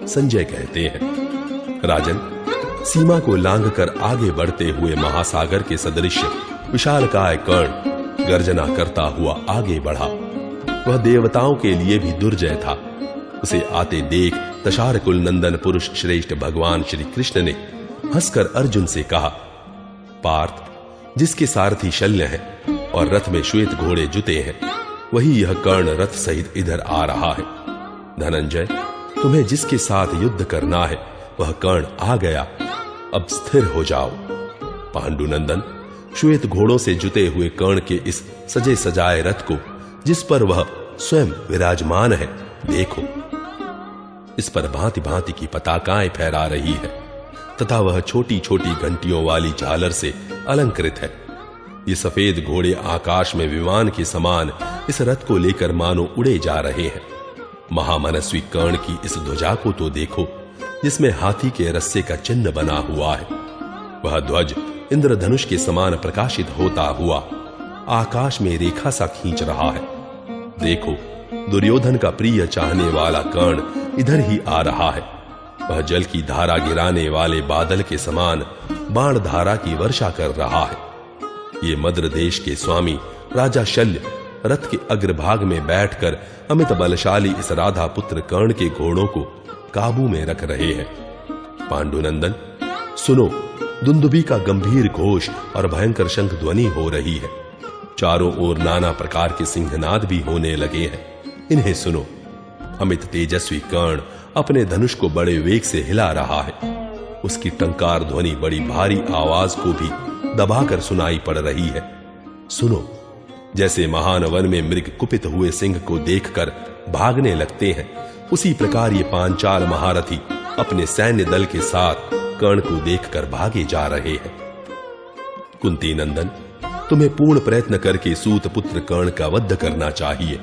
संजय कहते हैं, राजन, सीमा को लांघकर आगे बढ़ते हुए महासागर के सदृश विशालकाय कर्ण गर्जना करता हुआ आगे बढ़ा। वह देवताओं के लिए भी दुर्जय था। उसे आते देख तशार कुल नंदन पुरुष श्रेष्ठ भगवान श्री कृष्ण ने हंसकर अर्जुन से कहा, पार्थ, जिसके सारथी शल्य है और रथ में श्वेत घोड़े जुते हैं, वही यह कर्ण रथ सहित इधर आ रहा है। धनंजय, तुम्हें जिसके साथ युद्ध करना है वह कर्ण आ गया, अब स्थिर हो जाओ। पांडुनंदन, श्वेत घोड़ों से जुते हुए कर्ण के इस सजे सजाए रथ को, जिस पर वह स्वयं विराजमान है, देखो। इस पर भांति भांति की पताकाएं फहरा रही है तथा वह छोटी छोटी घंटियों वाली झालर से अलंकृत है। ये सफेद घोड़े आकाश में विमान के समान इस रथ को लेकर मानो उड़े जा रहे हैं। महामनस्वी कर्ण की इस ध्वजा को तो देखो, जिसमें हाथी के रस्से का चिन्ह बना हुआ है। वह ध्वज इंद्रधनुष के समान प्रकाशित होता हुआ आकाश में रेखा सा खींच रहा है। देखो, दुर्योधन का प्रिय चाहने वाला कर्ण इधर ही आ रहा है। वह जल की धारा गिराने वाले बादल के समान बाण धारा की वर्षा कर रहा है। ये मद्र देश के स्वामी राजा शल्य रथ के अग्रभाग में बैठकर अमित बलशाली इस राधा पुत्र कर्ण के घोड़ों को काबू में रख रहे हैं। पांडुनंदन, सुनो, दुंदुभी का गंभीर घोष और भयंकर शंख ध्वनि हो रही है। चारों ओर नाना प्रकार के सिंहनाद भी होने लगे हैं। इन्हें सुनो। अमित तेजस्वी कर्ण अपने धनुष को बड़े वेग से हिला रहा है। उसकी टंकार ध्वनि बड़ी भारी आवाज को भी दबाकर सुनाई पड़ रही है। सुनो, जैसे महान वन में मृग कुपित हुए सिंह को देखकर भागने लगते हैं, उसी प्रकार ये पांचाल महारथी अपने सैन्य दल के साथ कर्ण को देखकर भागे जा रहे हैं। कुंती नंदन, तुम्हें पूर्ण प्रयत्न करके सूत पुत्र कर्ण का वध करना चाहिए।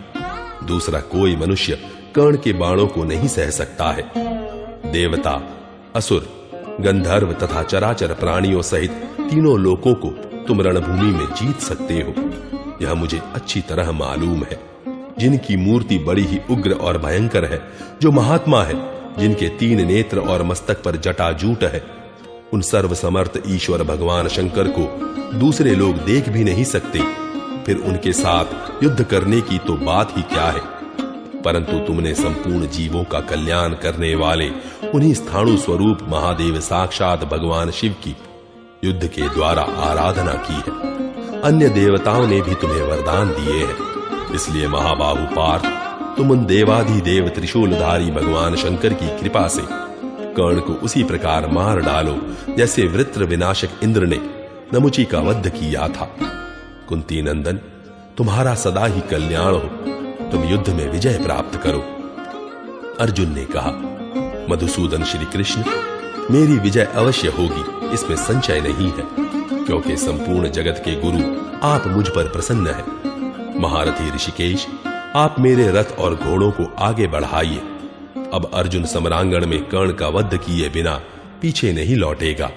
दूसरा कोई मनुष्य कर्ण के बाणों को नहीं सह सकता है। देवता, असुर, गंधर्व तथा चराचर प्राणियों सहित तीनों लोकों को तुम रणभूमि में जीत सकते हो, यह मुझे अच्छी तरह मालूम है। जिनकी मूर्ति बड़ी ही उग्र और भयंकर है, जो महात्मा है, जिनके 3 नेत्र और मस्तक पर जटाजूट है, उन सर्वसमर्थ ईश्वर भगवान शंकर को दूसरे लोग देख भी नहीं सकते। फिर उनके साथ युद्ध करने की तो बात ही क्या है। परंतु तुमने संपूर्ण जीवों का कल्याण करने वाले उन्हीं स्थाणु स्वरूप महादेव साक्षात भगवान शिव की युद्ध के द्वारा आराधना की है। अन्य देवताओं ने भी तुम्हें वरदान दिए हैं। इसलिए महाबाहु पार्थ, तुम उन देवाधिदेव त्रिशूलधारी भगवान शंकर की कृपा से कर्ण को उसी प्रकार मार डालो जैसे वृत्र विनाशक इंद्र ने नमुची का वध किया था। कुंती नंदन, तुम्हारा सदा ही कल्याण हो। तुम युद्ध में विजय प्राप्त करो। अर्जुन ने कहा, मधुसूदन श्री कृष्ण, मेरी विजय अवश्य होगी, इसमें संशय नहीं है, क्योंकि संपूर्ण जगत के गुरु आप मुझ पर प्रसन्न हैं। महारथी ऋषिकेश, आप मेरे रथ और घोड़ों को आगे बढ़ाइए। अब अर्जुन सम्रांगण में कर्ण का वध किए बिना पीछे नहीं लौटेगा।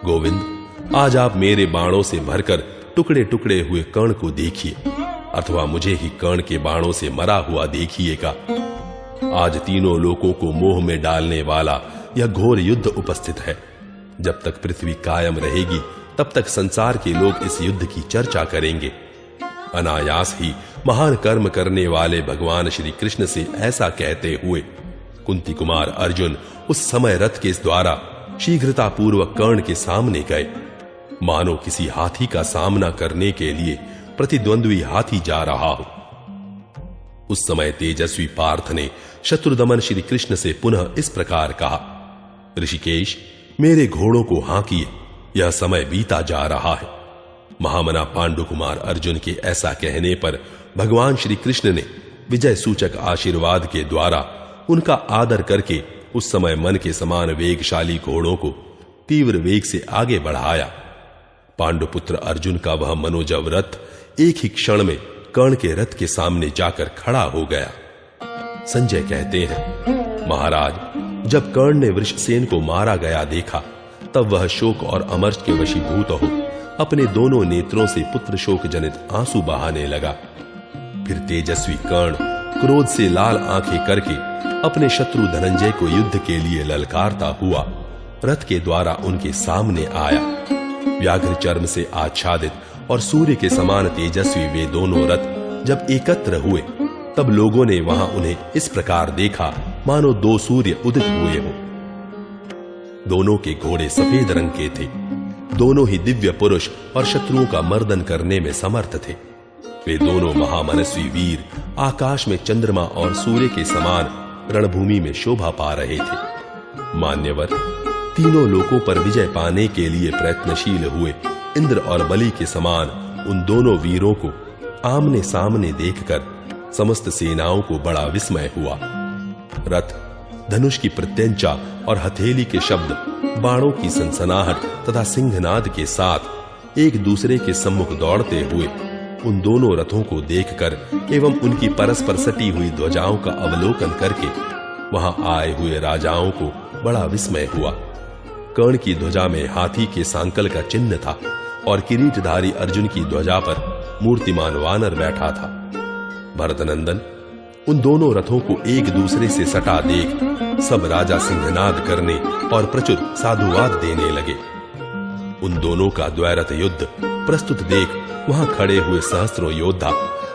गोविंद, आज आप मेरे बाणों से भरकर टुकड़े टुकड़े हुए कर्ण को देखिए, अथवा मुझे ही कर्ण के बाणों से मरा हुआ देखिएगा। आज तीनों लोकों को मोह में डालने वाला यह घोर युद्ध उपस्थित है। जब तक पृथ्वी कायम रहेगी, तब तक संसार के लोग इस युद्ध की चर्चा करेंगे। अनायास ही महान कर्म करने वाले भगवान श्री कृष्ण से ऐसा कहते हुए कुंती कुमार अर्जुन उस समय रथ के द्वारा शीघ्रता पूर्वक कर्ण के सामने गए, मानो किसी हाथी का सामना करने के लिए प्रतिद्वंद्वी हाथी जा रहा हो। उस समय तेजस्वी पार्थ ने शत्रुदमन श्री कृष्ण से पुनः इस प्रकार कहा, ऋषिकेश, मेरे घोड़ों को हाँकिए, यह समय बीता जा रहा है। महामना पांडु कुमार अर्जुन के ऐसा कहने पर भगवान श्री कृष्ण ने विजय सूचक आशीर्वाद के द्वारा उनका आदर करके उस समय मन के समान वेगशाली घोड़ों को तीव्र वेग से आगे बढ़ाया। पांडुपुत्र अर्जुन का वह मनोजव रथ एक ही क्षण में कर्ण के रथ के सामने जाकर खड़ा हो गया। संजय कहते हैं, महाराज, जब कर्ण ने वृषसेन को मारा गया देखा, तब वह शोक और अमर्ष के वशीभूत हो अपने दोनों नेत्रों से पुत्र शोक जनित आंसू बहाने लगा। फिर तेजस्वी कर्ण क्रोध से लाल आंखें करके अपने शत्रु धनंजय को युद्ध के लिए ललकारता हुआ रथ के द्वारा उनके सामने आया। व्याघ्र चर्म से आच्छादित और सूर्य के समान तेजस्वी वे दोनों रथ जब एकत्र हुए तब लोगों ने वहां उन्हें इस प्रकार देखा मानो दो सूर्य उदित हुए हो। दोनों के घोड़े सफेद रंग के थे। दोनों ही दिव्य पुरुष और शत्रुओं का मर्दन करने में समर्थ थे। वे दोनों महामनस्वी वीर आकाश में चंद्रमा और सूर्य के समान रणभूमि में शोभा पा रहे थे। मान्यवर, तीनों लोकों पर विजय पाने के लिए प्रयत्नशील हुए इंद्र और बलि के समान उन दोनों वीरों को आमने सामने देखकर समस्त सेनाओं को बड़ा विस्मय हुआ। रथ, धनुष की प्रत्यंचा और हथेली के शब्द, बाणों की सनसनाहट तथा सिंहनाद के साथ एक दूसरे के सम्मुख दौड़ते हुए उन दोनों रथों को देखकर एवं उनकी परस्पर सटी हुई ध्वजाओं का अवलोकन करके वहां आए हुए राजाओं को बड़ा विस्मय हुआ। कर्ण की ध्वजा में हाथी के सांकल का चिन्ह था और किरीटधारी अर्जुन की ध्वजा पर मूर्तिमान वानर बैठा था। भरतनंदन, उन दोनों रथों को एक दूसरे से सटा देख सब राजा सिंहनाद करने और प्रचुर साधुवाद देने लगे। उन दोनों का द्वैरथ युद्ध प्रस्तुत देख वहां खड़े हुए सहस्त्रों योद्धा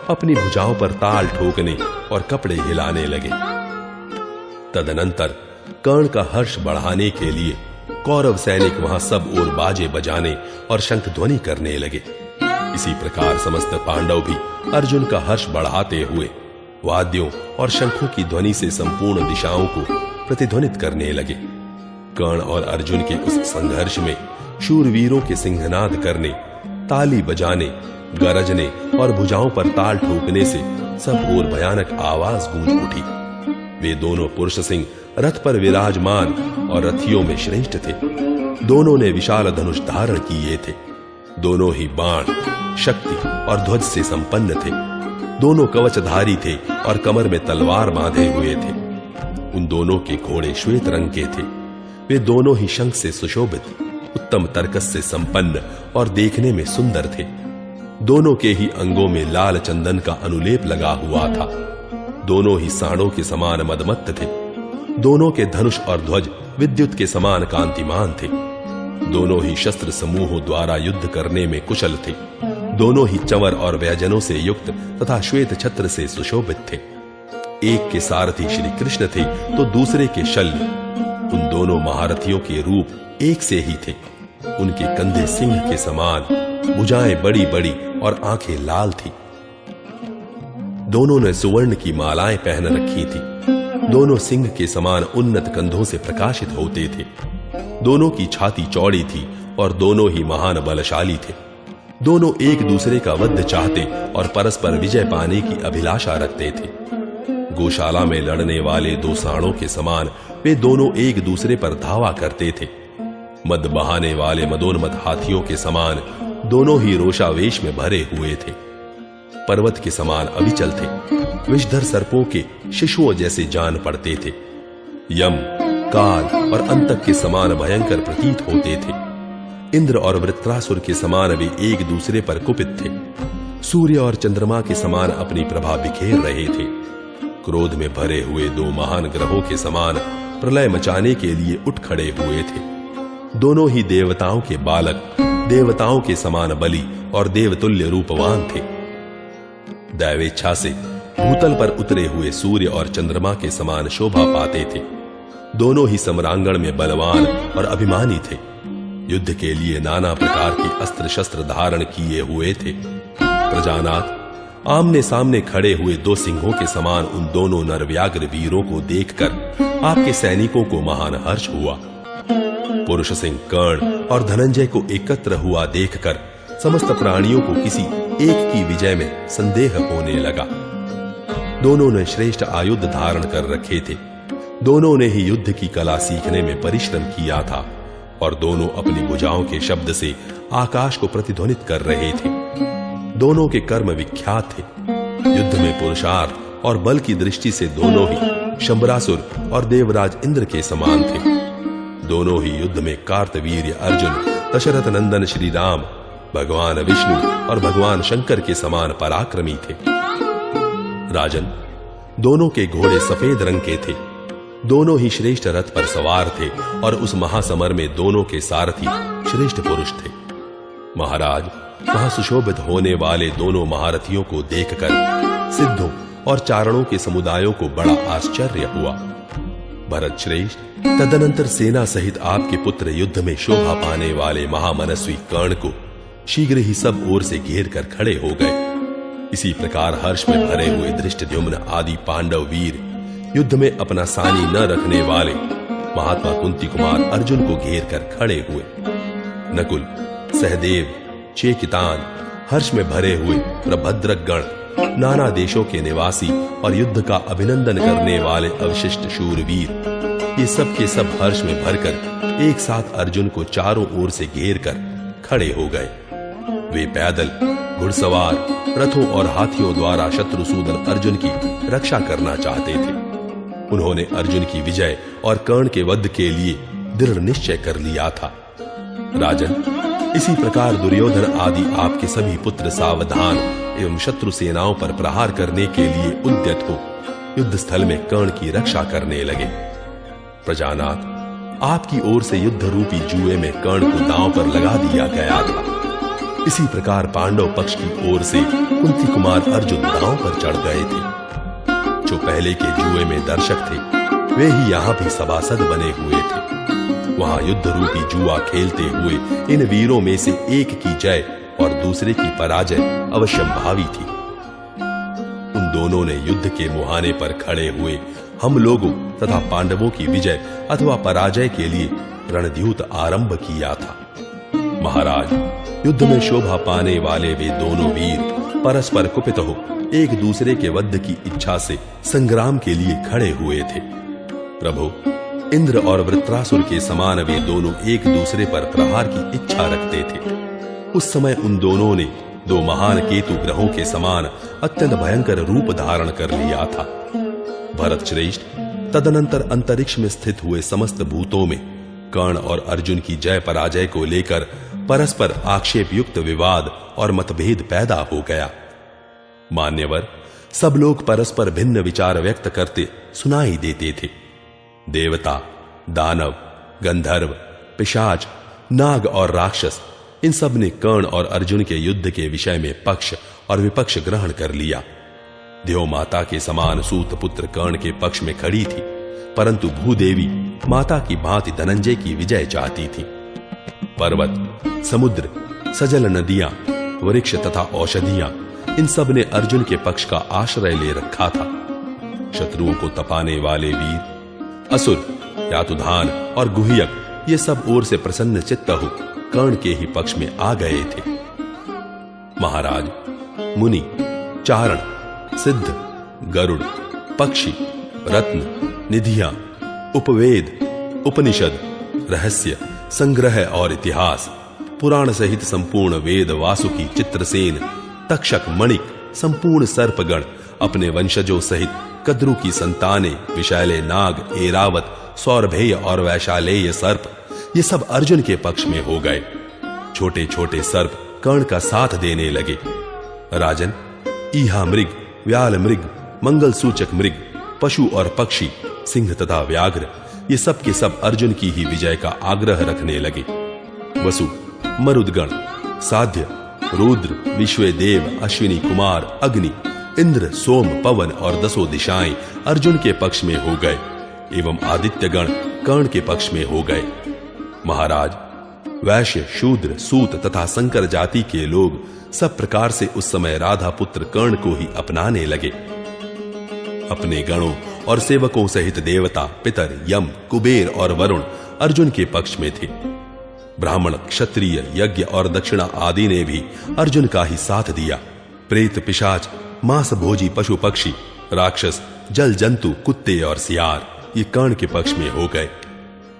अपनी भुजाओं पर ताल ठोकने और कपड़े हिलाने लगे। तदनंतर कर्ण का हर्ष बढ़ाने के लिए कौरव सैनिक वहां सब ओर बाजे बजाने और शंख ध्वनि करने लगे। इसी प्रकार समस्त पांडव भी अर्जुन का हर्ष बढ़ाते हुए वाद्यों और शंखों की ध्वनि से संपूर्ण दिशाओं को प्रतिध्वनित करने लगे। कर्ण और अर्जुन के उस संघर्ष में शूरवीरों के सिंहनाद करने, ताली बजाने, गरजने और भुजाओं पर ताल ठोकने से सब ओर भयानक आवाज गूंज उठी। वे दोनों पुरुष सिंह रथ पर विराजमान और रथियों में श्रेष्ठ थे। दोनों ने विशाल धनुष धारण किए थे। दोनों ही बाण, शक्ति और ध्वज से संपन्न थे। दोनों कवचधारी थे और कमर में तलवार बांधे हुए थे। उन दोनों के घोड़े श्वेत रंग के थे। वे दोनों ही शंख से सुशोभित, उत्तम तर्कस से संपन्न और देखने में सुंदर थे। दोनों के ही अंगों में लाल चंदन का अनुलेप लगा हुआ था। दोनों ही सांडों के समान मदमत्त थे। दोनों के धनुष और ध्वज विद्युत के समान कांतिमान थे। दोनों ही शस्त्र समूहों द्वारा युद्ध करने में कुशल थे। दोनों ही चंवर और व्यंजनों से युक्त तथा श्वेत छत्र से सुशोभित थे। एक के सारथी श्री कृष्ण थे तो दूसरे के शल्य। उन दोनों महारथियों के रूप एक से ही थे। उनके कंधे सिंह के समान, भुजाएं बड़ी बड़ी और आंखें लाल थी। दोनों ने सुवर्ण की मालाएं पहन रखी थी। दोनों सिंह के समान उन्नत कंधों से प्रकाशित होते थे। दोनों की छाती चौड़ी थी और दोनों ही महान बलशाली थे। दोनों एक दूसरे का वध चाहते और परस्पर विजय पाने की अभिलाषा रखते थे। गौशाला में लड़ने वाले दो सांडों के समान वे दोनों एक दूसरे पर धावा करते थे। मद बहाने वाले मदोन्मत हाथियों के समान दोनों ही रोषावेश में भरे हुए थे। पर्वत के समान अविचल थे। विषधर सर्पों के शिशुओं जैसे जान पड़ते थे। यम, काल और अंतक के समान भयंकर प्रतीत होते थे। इंद्र और वृत्रासुर के समान वे एक दूसरे पर कुपित थे। सूर्य और चंद्रमा के समान अपनी प्रभा बिखेर रहे थे। क्रोध में भरे हुए दो महान ग्रहों के समान प्रलय मचाने के लिए उठ खड़े हुए थे। दोनों ही देवताओं के बालक, देवताओं के समान बलि और देवतुल्य रूपवान थे। दैवेच्छा से भूतल पर उतरे हुए सूर्य और चंद्रमा के समान शोभा पाते थे। दोनों ही सम्रांगण में बलवान और अभिमानी थे। युद्ध के लिए नाना प्रकार की अस्त्र शस्त्र धारण किए हुए थे। प्रजानाथ, आमने सामने खड़े हुए दो सिंहों के समान उन दोनों नरव्याघ्र वीरों को देखकर आपके सैनिकों को महान हर्ष हुआ। पुरुष सिंह कर्ण और धनंजय को एकत्र हुआ देखकर समस्त प्राणियों को किसी एक की विजय में संदेह होने लगा। दोनों ने श्रेष्ठ आयुध धारण कर रखे थे। दोनों ने ही युद्ध की कला सीखने में परिश्रम किया था और दोनों अपनी भुजाओं के शब्द से आकाश को प्रतिध्वनित कर रहे थे। दोनों के कर्म विख्यात थे। युद्ध में पुरुषार्थ और बल की दृष्टि से दोनों ही शंबरासुर और देवराज इंद्र के समान थे। दोनों ही युद्ध में कार्तवीर्य अर्जुन, दशरथ नंदन श्री राम, भगवान विष्णु और भगवान शंकर के समान पराक्रमी थे। राजन, दोनों के घोड़े सफेद रंग के थे दोनों ही श्रेष्ठ रथ पर सवार थे और उस महासमर में दोनों के सारथी श्रेष्ठ पुरुष थे। महाराज, वहां सुशोभित होने वाले दोनों महारथियों को देखकर सिद्धों और चारणों के समुदायों को बड़ा आश्चर्य हुआ। भरत श्रेष्ठ तदनंतर सेना सहित आपके पुत्र युद्ध में शोभा पाने वाले महामनस्वी कर्ण को शीघ्र ही सब ओर से घेर कर खड़े हो गए। इसी प्रकार हर्ष में भरे हुए धृष्टद्युम्न आदि पांडव वीर युद्ध में अपना सानी न रखने वाले महात्मा कुंती कुमार अर्जुन को घेर कर खड़े हुए। नकुल, सहदेव, चेकितान, हर्ष में भरे हुए प्रभद्रक गण, नाना देशों के निवासी और युद्ध का अभिनंदन करने वाले अवशिष्ट शूरवीर, ये सब के सब हर्ष में भरकर एक साथ अर्जुन को चारों ओर से घेर कर खड़े हो गए। वे पैदल, घुड़सवार, रथों और हाथियों द्वारा शत्रुसूदन अर्जुन की रक्षा करना चाहते थे। उन्होंने अर्जुन की विजय और कर्ण के वध के लिए दृढ़ निश्चय कर लिया था। राजन, इसी प्रकार दुर्योधन आदि आपके सभी पुत्र सावधान एवं शत्रु सेनाओं पर प्रहार करने के लिए उद्यत हो युद्ध स्थल में कर्ण की रक्षा करने लगे। प्रजानाथ, आपकी ओर से युद्ध रूपी जुए में कर्ण को दांव पर लगा दिया गया था। इसी प्रकार पांडव पक्ष की ओर से कुंती कुमार अर्जुन दांव पर चढ़ गए थे। जो पहले के जुए में दर्शक थे, वे ही यहाँ भी सभासद बने हुए थे। वहां युद्ध रूपी जुआ खेलते हुए इन वीरों में से एक की जय और दूसरे की पराजय अवश्यंभावी थी। उन दोनों ने युद्ध के मुहाने पर खड़े हुए हम लोगों तथा पांडवों की विजय अथवा पराजय के लिए रणद्यूत आरंभ किया था। महाराज, युद्ध में शोभा पाने वाले वे दोनों वीर परस्पर कुपित हो एक दूसरे के वध की इच्छा से संग्राम के लिए खड़े हुए थे। प्रभु, इंद्र और वृत्रासुर के समान वे दोनों एक दूसरे पर प्रहार की इच्छा रखते थे। उस समय उन दोनों ने दो महान केतु ग्रहों के समान अत्यंत भयंकर रूप धारण कर लिया था। भरत श्रेष्ठ तदनंतर अंतरिक्ष में स्थित हुए समस्त भूतों में कर्ण और अर्जुन की जय पराजय को लेकर परस्पर आक्षेप युक्त विवाद और मतभेद पैदा हो गया। मान्यवर, सब लोग परस्पर भिन्न विचार व्यक्त करते सुनाई देते थे। देवता, दानव, गंधर्व, पिशाच, नाग और राक्षस, इन सब ने कर्ण और अर्जुन के युद्ध के विषय में पक्ष और विपक्ष ग्रहण कर लिया। देव माता के समान सूत पुत्र कर्ण के पक्ष में खड़ी थी, परंतु भूदेवी माता की भांति धनंजय की विजय चाहती थी। पर्वत, समुद्र, सजल नदियां, वृक्ष तथा औषधियां, इन सब ने अर्जुन के पक्ष का आश्रय ले रखा था। शत्रुओं को तपाने वाले वीर, असुर, यातुधान और गुह्यक ये सब ओर से प्रसन्न चित्त हो कर्ण के ही पक्ष में आ गए थे। महाराज, मुनि, चारण, सिद्ध, गरुड़, पक्षी, रत्न, निधियां, उपवेद, उपनिषद, रहस्य, संग्रह और इतिहास, पुराण सहित संपूर्ण वेद, वासुकी, चित्रसेन, तक्षक, मणिक, संपूर्ण सर्पगण, अपने वंशजों सहित कद्रु की संतानें, विशैले नाग, ऐरावत, सौरभेय और वैशालेय सर्प, ये सब अर्जुन के पक्ष में हो गए। छोटे छोटे सर्प कर्ण का साथ देने लगे। राजन, ईहा मृग, व्याल मृग, मंगल सूचक मृग, पशु और पक्षी, सिंह तथा व्याघ्र, ये सब के सब अर्जुन की ही विजय का आग्रह रखने लगे। वसु, मरुदगण, साध्य, रुद्र, विश्वदेव, अश्विनी कुमार, अग्नि, इंद्र, सोम, पवन और दसों दिशाएं अर्जुन के पक्ष में हो गए एवं आदित्यगण कर्ण के पक्ष में हो गए। महाराज, वैश्य, शूद्र, सूत तथा संकर जाति के लोग सब प्रकार से उस समय राधा पुत्र कर्ण को ही अपनाने लगे। अपने गणों और सेवकों सहित देवता, पितर, यम, कुबेर और वरुण अर्जुन के पक्ष में थे। ब्राह्मण, क्षत्रिय, यज्ञ और दक्षिणा आदि ने भी अर्जुन का ही साथ दिया। प्रेत, पिशाच, मांस भोजी पशु पक्षी, राक्षस, जल जंतु, कुत्ते और सियार ये कर्ण के पक्ष में हो गए।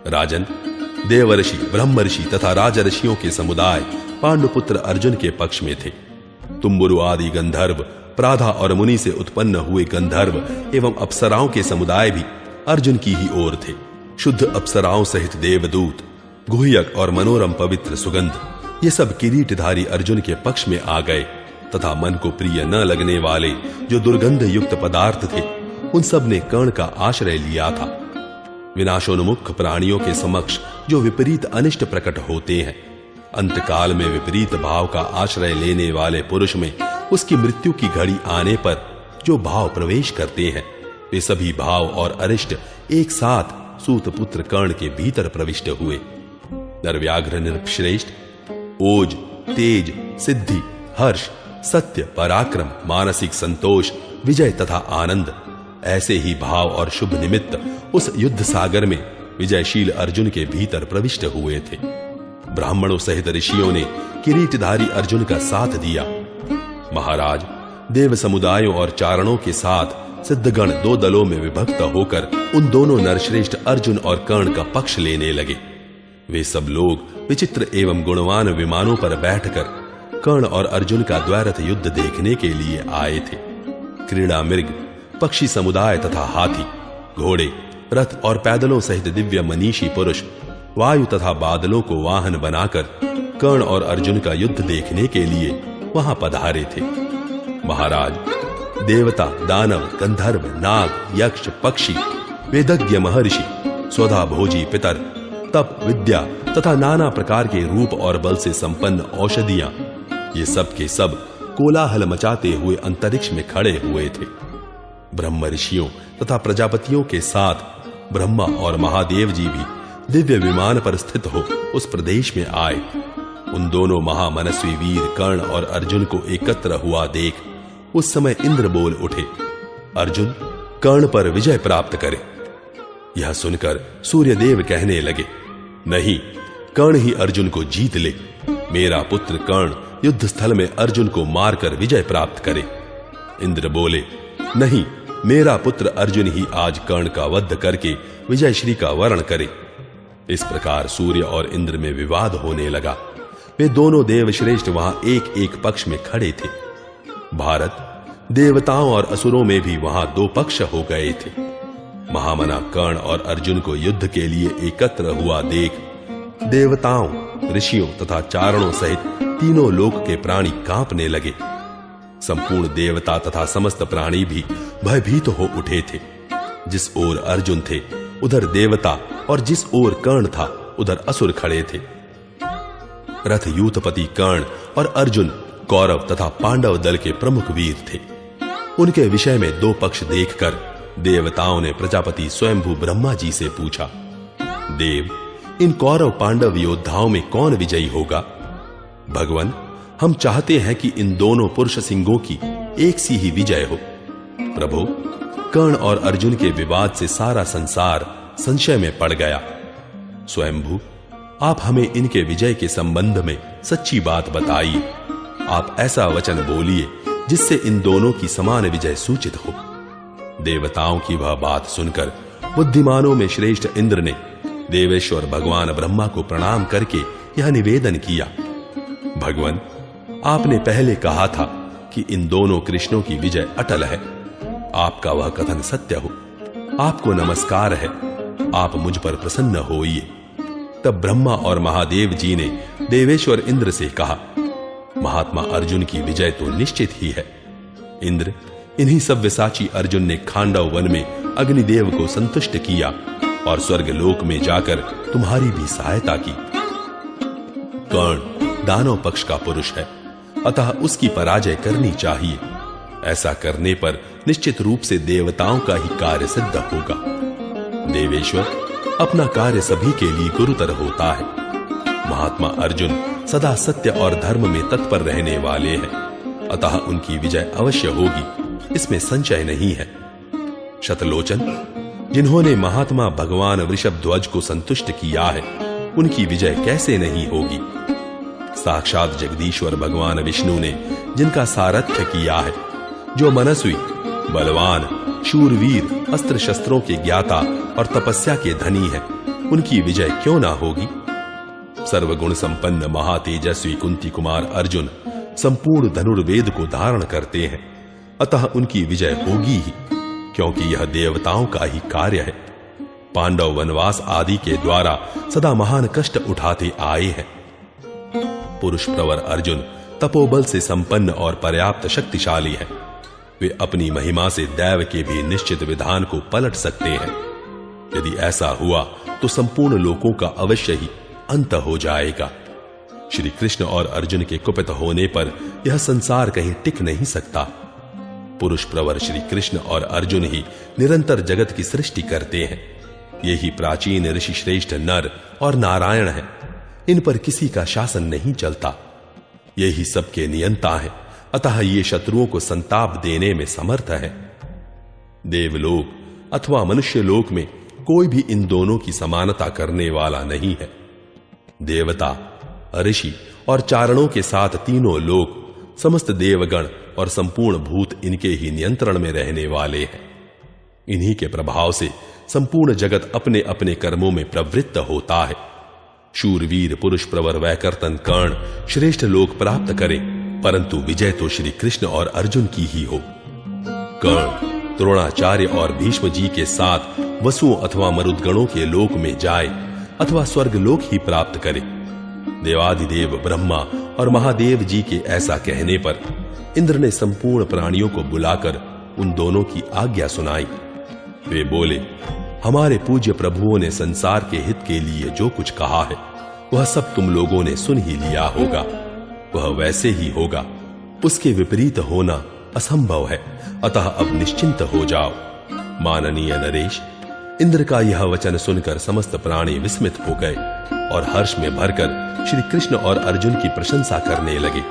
राजन, देवर्षि, ब्रह्मर्षि तथा राजर्षियों के समुदाय पांडुपुत्र अर्जुन के पक्ष में थे। तुम्बुरु आदि गंधर्व, प्राधा और मुनि से उत्पन्न हुए गंधर्व एवं अप्सराओं के समुदाय भी अर्जुन की ही ओर थे। शुद्ध अप्सराओं सहित देवदूत, गुह्यक और मनोरम पवित्र सुगंध, ये सब किरीटधारी अर्जुन के पक्ष में आ गए तथा मन को प्रिय न लगने वाले जो दुर्गंध युक्त पदार्थ थे, उन सब ने कर्ण का आश्रय लिया था। विनाशोन्मुख प्राणियों के समक्ष जो विपरीत अनिष्ट प्रकट होते हैं, अंतकाल में विपरीत भाव का आश्रय लेने वाले पुरुष में उसकी मृत्यु की घड़ी आने पर जो भाव प्रवेश करते हैं, वे सभी भाव और अरिष्ट एक साथ सूतपुत्र कर्ण के भीतर प्रविष्ट हुए। नरव्याघ्र नृपश्रेष्ठ, ओज, तेज, सिद्धि, हर्ष, सत्य, पराक्रम, मानसिक संतोष, विजय तथा आनंद, ऐसे ही भाव और शुभ निमित्त उस युद्ध सागर में विजयशील अर्जुन के भीतर प्रविष्ट हुए थे। ब्राह्मणों सहित ऋषियों ने किरीटधारी अर्जुन का साथ दिया। महाराज, देव समुदायों और चारणों के साथ सिद्धगण दो दलों में विभक्त होकर उन दोनों नरश्रेष्ठ अर्जुन और कर्ण का पक्ष लेने लगे। वे सब लोग विचित्र एवं गुणवान विमानों पर बैठकर कर्ण और अर्जुन का द्वैरथ युद्ध देखने के लिए आए थे। क्रीड़ा मृग, पक्षी समुदाय तथा हाथी, घोड़े, रथ और पैदलों सहित दिव्य मनीषी पुरुष वायु तथा बादलों को वाहन बनाकर कर्ण और अर्जुन का युद्ध देखने के लिए वहां पधारे थे। महाराज, देवता, दानव, गंधर्व, नाग, यक्ष, पक्षी, वेदज्ञ महर्षि, स्वधा भोजी पितर, तप, विद्या तथा नाना प्रकार के रूप और बल से संपन्न औषधियां, ये सब के सब कोलाहल मचाते हुए अंतरिक्ष में खड़े हुए थे। ब्रह्म ऋषियों तथा प्रजापतियों के साथ ब्रह्मा और महादेव जी भी दिव्य विमान पर स्थित हो उस प्रदेश में आए। उन दोनों महामनस्वी वीर कर्ण और अर्जुन को एकत्र हुआ देख उस समय इंद्र बोल उठे, अर्जुन कर्ण पर विजय प्राप्त करे। यह सुनकर सूर्यदेव कहने लगे, नहीं, कर्ण ही अर्जुन को जीत ले। मेरा पुत्र कर्ण युद्ध स्थल में अर्जुन को मारकर विजय प्राप्त करे। इंद्र बोले, नहीं, मेरा पुत्र अर्जुन ही आज कर्ण का वध करके विजय श्री का वर्ण करे। इस प्रकार सूर्य और इंद्र में विवाद होने लगा। वे दोनों देवश्रेष्ठ वहां एक एक पक्ष में खड़े थे। भारत, देवताओं और असुरों में भी वहां दो पक्ष हो गए थे। महामना कर्ण और अर्जुन को युद्ध के लिए एकत्र हुआ देख देवताओं, ऋषियों तथा चारणों सहित तीनों लोक के प्राणी कांपने लगे। संपूर्ण देवता तथा समस्त प्राणी भी भयभीत हो उठे थे। जिस ओर अर्जुन थे उधर देवता और जिस ओर कर्ण था उधर असुर खड़े थे। रथ यूथपति कर्ण और अर्जुन कौरव तथा पांडव दल के प्रमुख वीर थे। उनके विषय में दो पक्ष देखकर देवताओं ने प्रजापति स्वयंभू ब्रह्मा जी से पूछा, देव, इन कौरव पांडव योद्धाओं में कौन विजयी होगा? भगवान, हम चाहते हैं कि इन दोनों पुरुष सिंहों की एक सी ही विजय हो। प्रभु, कर्ण और अर्जुन के विवाद से सारा संसार संशय में पड़ गया। स्वयंभू, आप हमें इनके विजय के संबंध में सच्ची बात बताइए। आप ऐसा वचन बोलिए जिससे इन दोनों की समान विजय सूचित हो। देवताओं की वह बात सुनकर बुद्धिमानों में श्रेष्ठ इंद्र ने देवेश्वर भगवान ब्रह्मा को प्रणाम करके यह निवेदन किया, भगवान, आपने पहले कहा था कि इन दोनों कृष्णों की विजय अटल है। आपका वह कथन सत्य हो। आपको नमस्कार है। आप मुझ पर प्रसन्न होइए। तब ब्रह्मा और महादेव जी ने देवेश्वर इंद्र से कहा, महात्मा अर्जुन की विजय तो निश्चित ही है। इंद्र, इन्हीं सव्यसाची अर्जुन ने खांडव वन में अग्निदेव को संतुष्ट किया और स्वर्ग लोक में जाकर तुम्हारी भी सहायता की। कर्ण दानव पक्ष का पुरुष है, अतः उसकी पराजय करनी चाहिए। ऐसा करने पर निश्चित रूप से देवताओं का ही कार्य सिद्ध होगा। देवेश्वर, अपना कार्य सभी के लिए गुरुतर होता है। महात्मा अर्जुन सदा सत्य और धर्म में तत्पर रहने वाले हैं, अतः उनकी विजय अवश्य होगी, इसमें संशय नहीं है। शतलोचन, जिन्होंने महात्मा भगवान वृषभध्वज को संतुष्ट किया है, उनकी विजय कैसे नहीं होगी। साक्षात जगदीश्वर भगवान विष्णु ने जिनका सारथ्य किया है, जो मनस्वी, बलवान, शूरवीर, अस्त्र शस्त्रों के ज्ञाता और तपस्या के धनी है, उनकी विजय क्यों ना होगी। सर्वगुण संपन्न महातेजस्वी कुंती कुमार अर्जुन संपूर्ण धनुर्वेद को धारण करते हैं, अतः उनकी विजय होगी ही, क्योंकि यह देवताओं का ही कार्य है। पांडव वनवास आदि के द्वारा सदा महान कष्ट उठाते आए हैं। पुरुष प्रवर अर्जुन तपोबल से संपन्न और पर्याप्त शक्तिशाली है। वे अपनी महिमा से दैव के भी निश्चित विधान को पलट सकते हैं। यदि ऐसा हुआ तो संपूर्ण लोकों का अवश्य ही अंत हो जाएगा। श्री कृष्ण और अर्जुन के कुपित होने पर यह संसार कहीं टिक नहीं सकता। पुरुष प्रवर श्री कृष्ण और अर्जुन ही निरंतर जगत की सृष्टि करते हैं। यही प्राचीन ऋषि श्रेष्ठ नर और नारायण हैं। इन पर किसी का शासन नहीं चलता। यही सबके नियंता है, अतः ये शत्रुओं को संताप देने में समर्थ है। देवलोक अथवा मनुष्य लोक में कोई भी इन दोनों की समानता करने वाला नहीं है। देवता, ऋषि और चारणों के साथ तीनों लोक, समस्त देवगण और संपूर्ण भूत इनके ही नियंत्रण में रहने वाले हैं। इन्हीं के प्रभाव से संपूर्ण जगत अपने अपने कर्मों में प्रवृत्त होता है। शूरवीर पुरुष प्रवर वैकर्तन कर्ण श्रेष्ठ लोक प्राप्त करे, परंतु विजय तो श्री कृष्ण और अर्जुन की ही हो। कर्ण द्रोणाचार्य और भीष्म जी के साथ वसुओं अथवा मरुदगणों के लोक में जाए अथवा स्वर्ग लोक ही प्राप्त करे। देवाधिदेव ब्रह्मा और महादेव जी के ऐसा कहने पर इंद्र ने संपूर्ण प्राणियों को बुलाकर उन दोनों की आज्ञा सुनाई। वे बोले, हमारे पूज्य प्रभुओं ने संसार के हित के लिए जो कुछ कहा है वह सब तुम लोगों ने सुन ही लिया होगा। वह वैसे ही होगा, उसके विपरीत होना असंभव है। अतः अब निश्चिंत हो जाओ। माननीय नरेश, इंद्र का यह वचन सुनकर समस्त प्राणी विस्मित हो गए और हर्ष में भरकर श्री कृष्ण और अर्जुन की प्रशंसा करने लगे।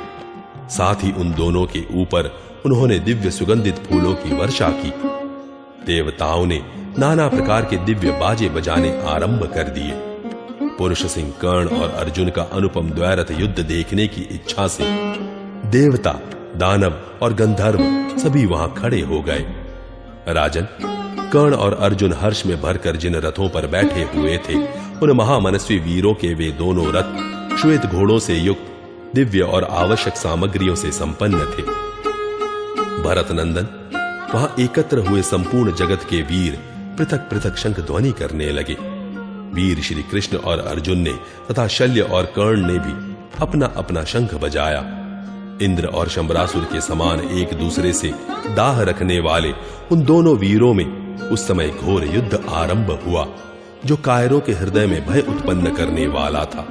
साथ ही उन दोनों के ऊपर उन्होंने दिव्य सुगंधित फूलों की वर्षा की। देवताओं ने नाना प्रकार के दिव्य बाजे बजाने आरंभ कर दिए। पुरुष सिंह कर्ण और अर्जुन का अनुपम द्वैरथ युद्ध देखने की इच्छा से देवता, दानव और गंधर्व सभी वहां खड़े हो गए। राजन, कर्ण और अर्जुन हर्ष में भरकर जिन रथों पर बैठे हुए थे, उन महामनस्वी वीरों के वे दोनों रथ श्वेत घोड़ों से युक्त दिव्य और आवश्यक सामग्रियों से संपन्न थे। भरत नंदन, वहां एकत्र हुए संपूर्ण जगत के वीर पृथक पृथक शंख ध्वनि करने लगे। वीर श्री कृष्ण और अर्जुन ने तथा शल्य और कर्ण ने भी अपना अपना शंख बजाया। इंद्र और शंबरासुर के समान एक दूसरे से दाह रखने वाले उन दोनों वीरों में उस समय घोर युद्ध आरंभ हुआ, जो कायरों के हृदय में भय उत्पन्न करने वाला था।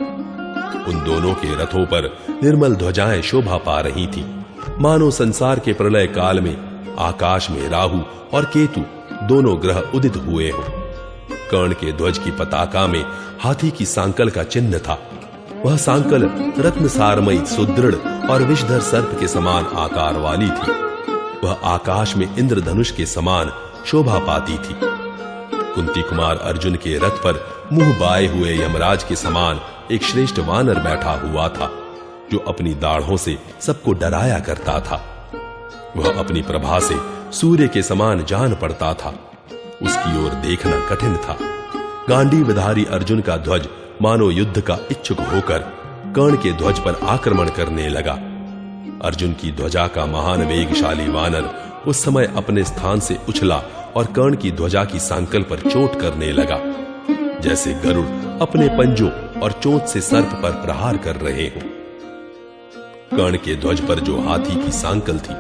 उन दोनों के रथों पर निर्मल ध्वजाएं शोभा पा रही थी, मानो संसार के प्रलय काल में आकाश में राहु और केतु दोनों ग्रह उदित हुए हो। कर्ण के ध्वज की पताका में हाथी की सांकल का चिन्ह था। वह सांकल रत्न सारमयी, सुदृढ़ और विषधर सर्प के समान आकार वाली थी। वह आकाश में इंद्रधनुष के समान शोभा पाती थी। कुंती कुमार अर्जुन के रथ पर मुंह बाए हुए यमराज के समान एक श्रेष्ठ वानर बैठा हुआ था, जो अपनी दाढ़ों से सबको डराया करता था। वह अपनी प्रभा से सूर्य के समान जान पड़ता था। उसकी ओर देखना कठिन था। गांडीवधारी अर्जुन का ध्वज मानो युद्ध का इच्छुक होकर कर्ण के ध्वज पर आक्रमण करने लगा। अर्जुन की ध्वजा का महान वेगशाली वानर उस समय अपने स्थान से उछला और कर्ण की ध्वजा की सांकल पर चोट करने लगा, जैसे गरुड़ अपने पंजों और चोट से सर्प पर प्रहार कर रहे हो। कर्ण के ध्वज पर जो हाथी की सांकल थी,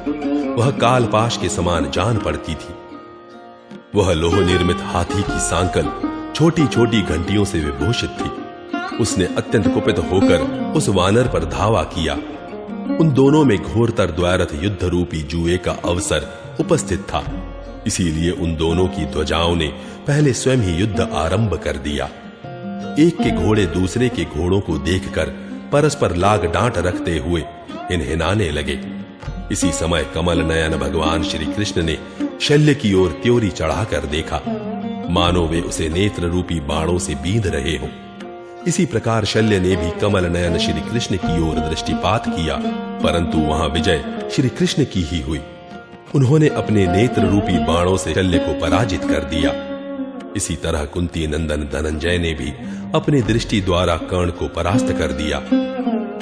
वह कालपाश के समान जान पड़ती थी। वह लोह निर्मित हाथी की सांकल छोटी छोटी घंटियों से विभूषित थी। उसने अत्यंत कुपित होकर उस वानर पर धावा किया। उन दोनों में घोरतर द्वैरथ युद्ध रूपी जुए का अवसर उपस्थित था। इसीलिए उन दोनों की ध्वजाओं ने पहले स्वयं ही युद्ध आरंभ कर दिया। एक के घोड़े दूसरे के घोड़ों को देखकर परस्पर लाग डांट रखते हुए हिनहिनाने लगे। इसी समय कमल नयन भगवान श्री कृष्ण ने शल्य की ओर त्योरी चढ़ाकर देखा, मानो वे उसे नेत्र रूपी बाणों से बींध रहे हो। इसी प्रकार शल्य ने भी कमल नयन श्री कृष्ण की ओर दृष्टिपात किया, परंतु वहां विजय श्री कृष्ण की ही हुई। उन्होंने अपने नेत्र रूपी बाणों से शल्य को पराजित कर दिया। इसी तरह कुंती नंदन धनंजय ने भी अपनी दृष्टि द्वारा कर्ण को परास्त कर दिया।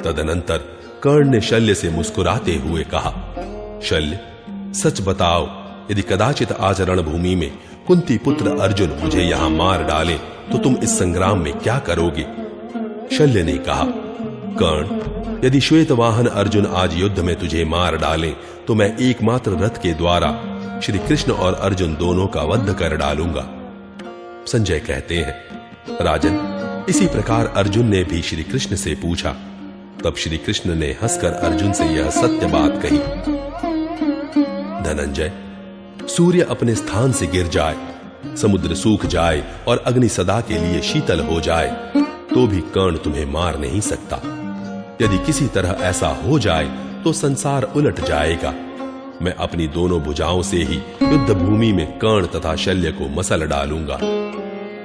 तदनंतर कर्ण ने शल्य से मुस्कुराते हुए कहा, शल्य, सच बताओ, यदि कदाचित आज रणभूमि में कुंती पुत्र अर्जुन मुझे यहां मार डाले तो तुम इस संग्राम में क्या करोगे? शल्य ने कहा, कर्ण, यदि श्वेत वाहन अर्जुन आज युद्ध में तुझे मार डाले तो मैं एकमात्र रथ के द्वारा श्री कृष्ण और अर्जुन दोनों का वध कर डालूंगा। संजय कहते हैं, राजन, इसी प्रकार अर्जुन ने भी श्री कृष्ण से पूछा। तब श्री कृष्ण ने हंसकर अर्जुन से यह सत्य बात कही, धनंजय, सूर्य अपने स्थान से गिर जाए, समुद्र सूख जाए और अग्नि सदा के लिए शीतल हो जाए, तो भी कर्ण तुम्हें मार नहीं सकता। यदि किसी तरह ऐसा हो जाए तो संसार उलट जाएगा। मैं अपनी दोनों भुजाओं से ही युद्ध भूमि में कर्ण तथा शल्य को मसल डालूंगा।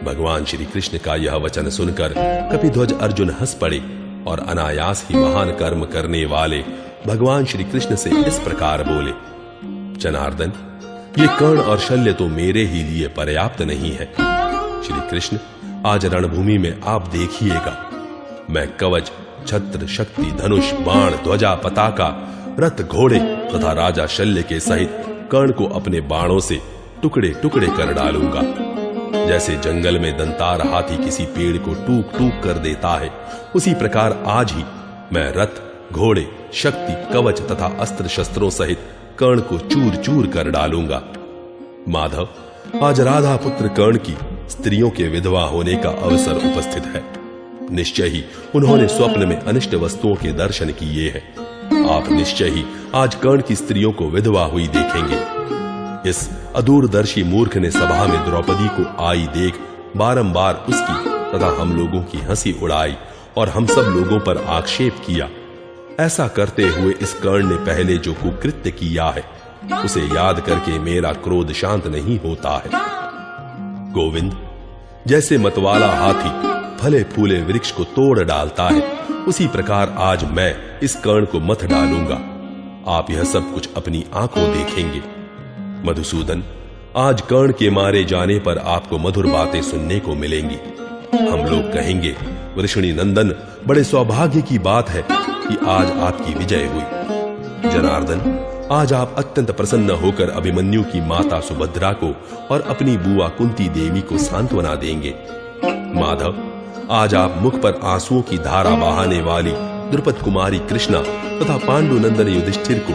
भगवान श्री कृष्ण का यह वचन सुनकर कपिध्वज अर्जुन हंस पड़े और अनायास ही महान कर्म करने वाले भगवान श्री कृष्ण से इस प्रकार बोले, जनार्दन, ये कर्ण और शल्य तो मेरे ही लिए पर्याप्त नहीं है। श्री कृष्ण, आज रणभूमि में आप देखिएगा, मैं कवच, छत्र, शक्ति, धनुष, बाण, ध्वजा, पताका, रथ, घोड़े तथा राजा शल्य के सहित कर्ण को अपने बाणों से टुकड़े टुकड़े कर डालूंगा। जैसे जंगल में दंतार हाथी किसी पेड़ को टूक टूक कर देता है, उसी प्रकार आज ही मैं रथ, घोड़े, शक्ति, कवच तथा अस्त्र शस्त्रों सहित कर्ण को चूर चूर कर डालूंगा। माधव, आज राधा पुत्र कर्ण की स्त्रियों के विधवा होने का अवसर उपस्थित है। निश्चय ही उन्होंने स्वप्न में अनिष्ट वस्तुओं के दर्शन किए हैं। आप निश्चय ही आज कर्ण की स्त्रियों को विधवा हुई देखेंगे। इस अदूरदर्शी मूर्ख ने सभा में द्रौपदी को आई देख बारंबार उसकी तथा हम लोगों की हंसी उड़ाई और हम सब लोगों पर आक्षेप किया। ऐसा करते हुए इस कर्ण ने पहले जो कुकृत्य किया है, उसे याद करके मेरा क्रोध शांत नहीं होता है। गोविंद, जैसे मतवाला हाथी फले फूले वृक्ष को तोड़ डालता है, उसी प्रकार आज मैं इस कर्ण को मथ डालूंगा। आप यह सब कुछ अपनी आंखों देखेंगे। मधुसूदन, आज कर्ण के मारे जाने पर आपको मधुर बातें सुनने को मिलेंगी। हम लोग कहेंगे, वृषणी नंदन, बड़े सौभाग्य की बात है कि आज आपकी विजय हुई। जनार्दन, आज आप अत्यंत प्रसन्न होकर अभिमन्यु की माता सुभद्रा को और अपनी बुआ कुंती देवी को सांत्वना देंगे। माधव, आज आप मुख पर आंसुओं की धारा बहाने वाली द्रुपद कुमारी कृष्णा तथा पांडु नंदन युधिष्ठिर को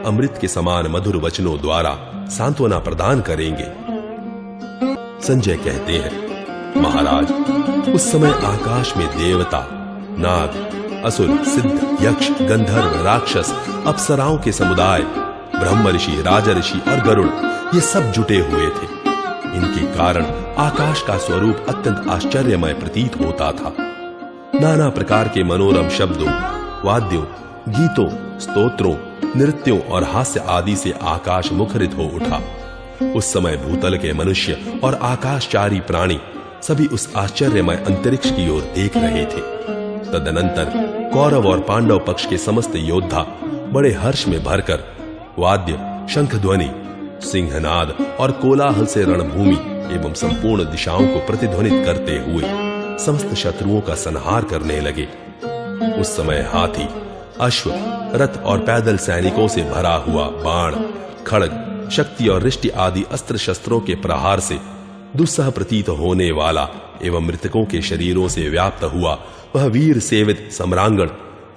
अमृत के समान मधुर वचनों द्वारा सांत्वना प्रदान करेंगे। संजय कहते हैं, महाराज, उस समय आकाश में देवता, नाग, असुर, सिद्ध, यक्ष, गंधर्व, राक्षस, अप्सराओं के समुदाय, ब्रह्म ऋषि, राजऋषि और गरुड़, ये सब जुटे हुए थे। इनके कारण आकाश का स्वरूप अत्यंत आश्चर्यमय प्रतीत होता था। नाना प्रकार के मनोरम शब्दों, वाद्यों, गीतों, स्तोत्रों, नृत्यों और हास्य आदि से आकाश मुखरित हो उठा। उस समय भूतल के मनुष्य और आकाशचारी प्राणी सभी उस आश्चर्यमय अंतरिक्ष की ओर देख रहे थे। तदनंतर कौरव और पांडव पक्ष के समस्त योद्धा बड़े हर्ष में भरकर वाद्य, शंख ध्वनि, सिंहनाद और कोलाहल से रणभूमि एवं संपूर्ण दिशाओं को प्रतिध्वनित करते हुए समस्त शत्रुओं का संहार करने लगे। उस समय हाथी, अश्व, रथ और पैदल सैनिकों से भरा हुआ बाण, खड्ग, शक्ति और रिष्टि आदि अस्त्र शस्त्रों के प्रहार से दुस्सह प्रतीत होने वाला एवं मृतकों के शरीरों से व्याप्त हुआ वह वीर सेवित सम्रांगण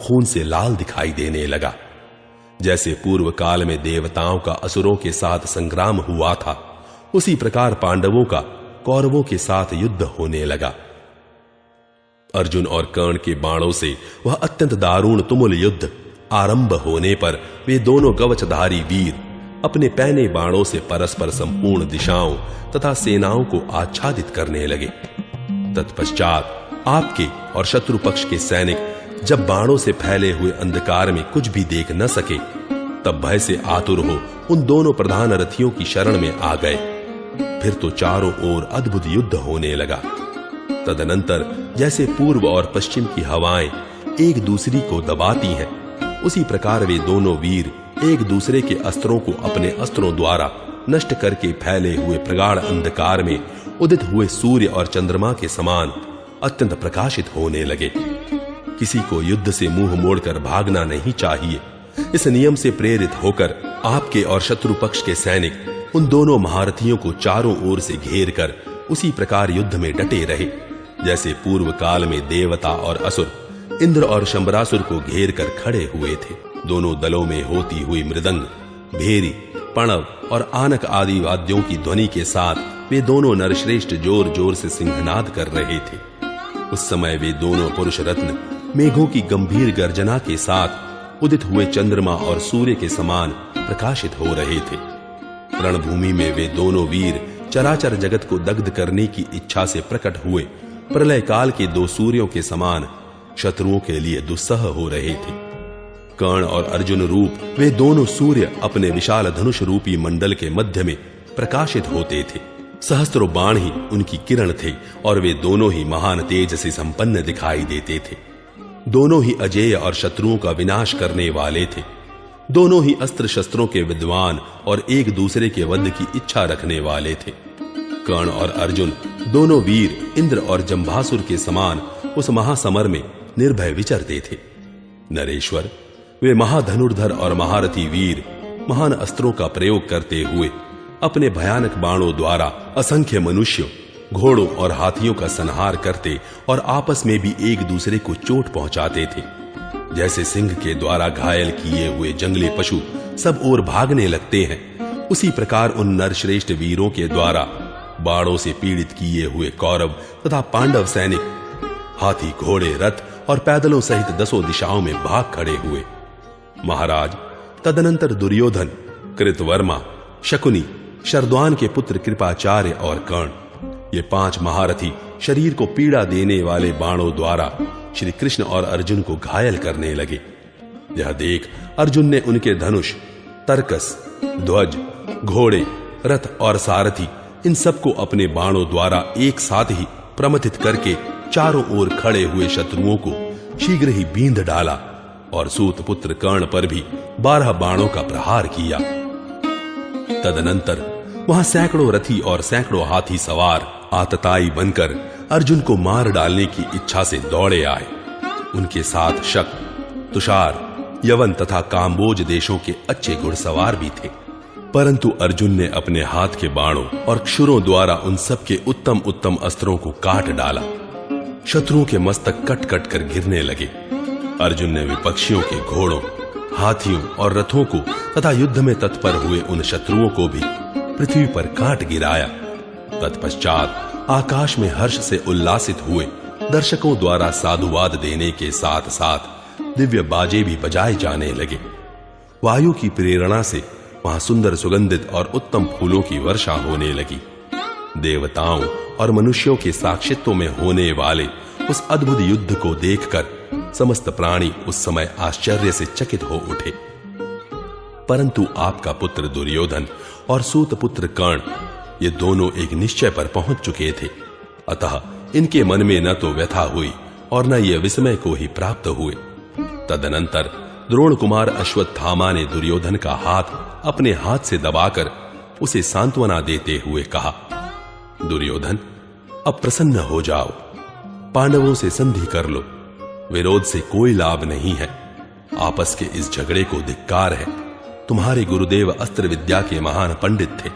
खून से लाल दिखाई देने लगा। जैसे पूर्व काल में देवताओं का असुरों के साथ संग्राम हुआ था, उसी प्रकार पांडवों का कौरवों के साथ युद्ध होने लगा। अर्जुन और कर्ण के बाणों से वह अत्यंत दारुण तुमुल युद्ध आरंभ होने पर वे दोनों कवचधारी वीर अपने पैने बाणों से परस्पर संपूर्ण दिशाओं तथा सेनाओं को आच्छादित करने लगे। तत्पश्चात आपके और शत्रु पक्ष के सैनिक जब बाणों से फैले हुए अंधकार में कुछ भी देख न सके, तब भय से आतुर हो उन दोनों प्रधान रथियों की शरण में आ गए। फिर तो चारों ओर अद्भुत युद्ध होने लगा। तदनंतर जैसे पूर्व और पश्चिम की हवाएं एक दूसरी को दबाती हैं, उसी प्रकार वे दोनों वीर एक दूसरे के अस्त्रों को अपने अस्त्रों द्वारा नष्ट करके फैले हुए प्रगाढ़ अंधकार में उदित हुए सूर्य और चंद्रमा के समान अत्यंत प्रकाशित होने लगे। किसी को युद्ध से मुंह मोड़कर भागना नहीं चाहिए। इस नियम से प्रेरित होकर आपके और शत्रु पक्ष के सैनिक उन दोनों महारथियों को चारों ओर से घेर कर उसी प्रकार युद्ध में डटे रहे, जैसे पूर्व काल में देवता और असुर इंद्र और शंबरासुर को घेर कर खड़े हुए थे। दोनों दलों में होती हुई मृदंग, भेरी, पणव और आनक आदि वाद्यों की ध्वनि के साथ वे दोनों नरश्रेष्ठ जोर जोर से सिंहनाद कर रहे थे। उस समय वे दोनों पुरुष रत्न मेघों की गंभीर गर्जना के साथ उदित हुए चंद्रमा और सूर्य के समान प्रकाशित हो रहे थे। रणभूमि में वे दोनों वीर चराचर जगत को दग्ध करने की इच्छा से प्रकट हुए प्रलय काल के दो सूर्यों के समान शत्रुओं के लिए दुस्सह हो रहे थे। कर्ण और अर्जुन रूप वे दोनों सूर्य अपने विशाल धनुष रूपी मंडल के मध्य में प्रकाशित होते थे। सहस्त्रों बाण ही उनकी किरण थे और वे दोनों ही महान तेज से संपन्न दिखाई देते थे। दोनों ही अजेय और शत्रुओं का विनाश करने वाले थे। दोनों ही अस्त्र शस्त्रों के विद्वान और एक दूसरे के वध की इच्छा रखने वाले थे। कर्ण और अर्जुन दोनों वीर इंद्र और जंभासुर के समान उस महासमर में निर्भय विचरते थे। नरेश्वर, वे महाधनुर्धर और महारथी वीर महान अस्त्रों का प्रयोग करते हुए अपने भयानक बाणों द्वारा असंख्य मनुष्यों, घोड़ों और हाथियों का संहार करते और आपस में भी एक दूसरे को चोट पहुंचाते थे। जैसे सिंह के द्वारा घायल किए हुए जंगली पशु सब ओर भागने लगते हैं, उसी प्रकार उन नरश्रेष्ठ वीरों के द्वारा बाणों से पीड़ित किए हुए कौरव तथा पांडव सैनिक हाथी, घोड़े, रथ और पैदलों सहित 10 दिशाओं में भाग खड़े हुए। महाराज, तदनंतर दुर्योधन, कृतवर्मा, शकुनी, शरद्वान के पुत्र कृपाचार्य और कर्ण, ये 5 महारथी शरीर को पीड़ा देने वाले बाणों द्वारा श्री कृष्ण और अर्जुन को घायल करने लगे। यह देख अर्जुन ने उनके धनुष, तरकस, ध्वज, घोड़े, रथ और सारथी इन सबको अपने बाणों द्वारा एक साथ ही प्रमथित करके चारों ओर खड़े हुए शत्रुओं को शीघ्र ही बींध डाला और सूत पुत्र कर्ण पर भी 12 बाणों का प्रहार किया। तदनंतर वहां सैकड़ों रथी और सैकड़ों हाथी सवार आतताई बनकर अर्जुन को मार डालने की इच्छा से दौड़े आए। उनके साथ शक, तुषार, यवन तथा काम्बोज देशों के अच्छे घुड़सवार भी थे। परंतु अर्जुन ने अपने हाथ के बाणों और क्षुरों द्वारा उन सब के उत्तम उत्तम अस्त्रों को काट डाला। शत्रुओं के मस्तक कट कट कर गिरने लगे। अर्जुन ने विपक्षियों के घोड़ों, हाथियों और रथों को तथा युद्ध में तत्पर हुए उन शत्रुओं को भी पृथ्वी पर काट गिराया। तत्पश्चात आकाश में हर्ष से उल्लासित हुए दर्शकों द्वारा साधुवाद देने के साथ साथ दिव्य बाजे भी बजाए जाने लगे। वायु की प्रेरणा से वहां सुंदर सुगंधित और उत्तम फूलों की वर्षा होने लगी। देवताओं और मनुष्यों के साक्षित्व में होने वाले उस अद्भुत युद्ध को देखकर समस्त प्राणी उस समय आश्चर्य से चकित हो उठे। परंतु आपका पुत्र दुर्योधन और सूत पुत्र कर्ण, ये दोनों एक निश्चय पर पहुंच चुके थे। अतः इनके मन में न तो व्यथा हुई और न ये विस्मय को ही प्राप्त हुए। तदनंतर द्रोण कुमार अश्वत्थामा ने दुर्योधन का हाथ अपने हाथ से दबाकर उसे सांत्वना देते हुए कहा, दुर्योधन, अब प्रसन्न हो जाओ, पांडवों से संधि कर लो। विरोध से कोई लाभ नहीं है। आपस के इस झगड़े को धिक्कार है। तुम्हारे गुरुदेव अस्त्र विद्या के महान पंडित थे,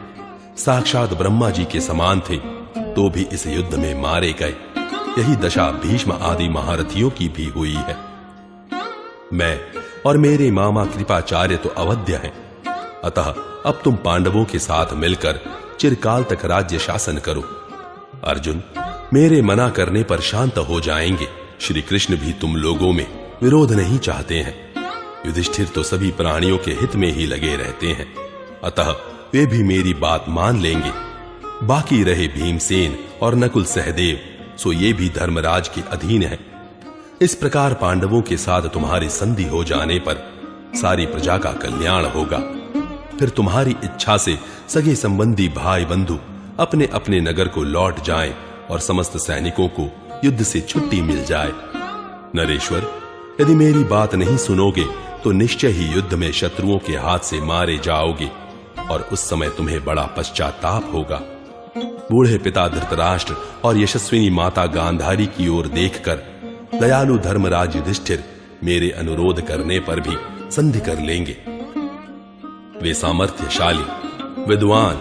साक्षात ब्रह्मा जी के समान थे, तो भी इस युद्ध में मारे गए। यही दशा भीष्म आदि महारथियों की भी हुई है। मैं और मेरे मामा कृपाचार्य तो अवध्य हैं। अतः अब तुम पांडवों के साथ मिलकर चिरकाल तक राज्य शासन करो। अर्जुन, मेरे मना करने पर शांत हो जाएंगे। श्री कृष्ण भी तुम लोगों में विरोध नहीं चाहते हैं। युधिष्ठिर तो सभी प्राणियों के हित में ही लगे रहते हैं, अतः वे भी मेरी बात मान लेंगे। बाकी रहे भीमसेन और नकुल सहदेव, सो ये भी धर्मराज के अधीन है। इस प्रकार पांडवों के साथ तुम्हारी संधि हो जाने पर सारी प्रजा का कल्याण होगा। फिर तुम्हारी इच्छा से सगे संबंधी भाई बंधु अपने अपने नगर को लौट जाएं और समस्त सैनिकों को युद्ध से छुट्टी मिल जाए। नरेश्वर, यदि मेरी बात नहीं सुनोगे तो निश्चय ही युद्ध में शत्रुओं के हाथ से मारे जाओगे और उस समय तुम्हें बड़ा पश्चाताप होगा। बूढ़े पिता धृतराष्ट्र और यशस्विनी माता गांधारी की ओर देखकर दयालु धर्मराज युधिष्ठिर मेरे अनुरोध करने पर भी संधि कर लेंगे। वे सामर्थ्यशाली, विद्वान,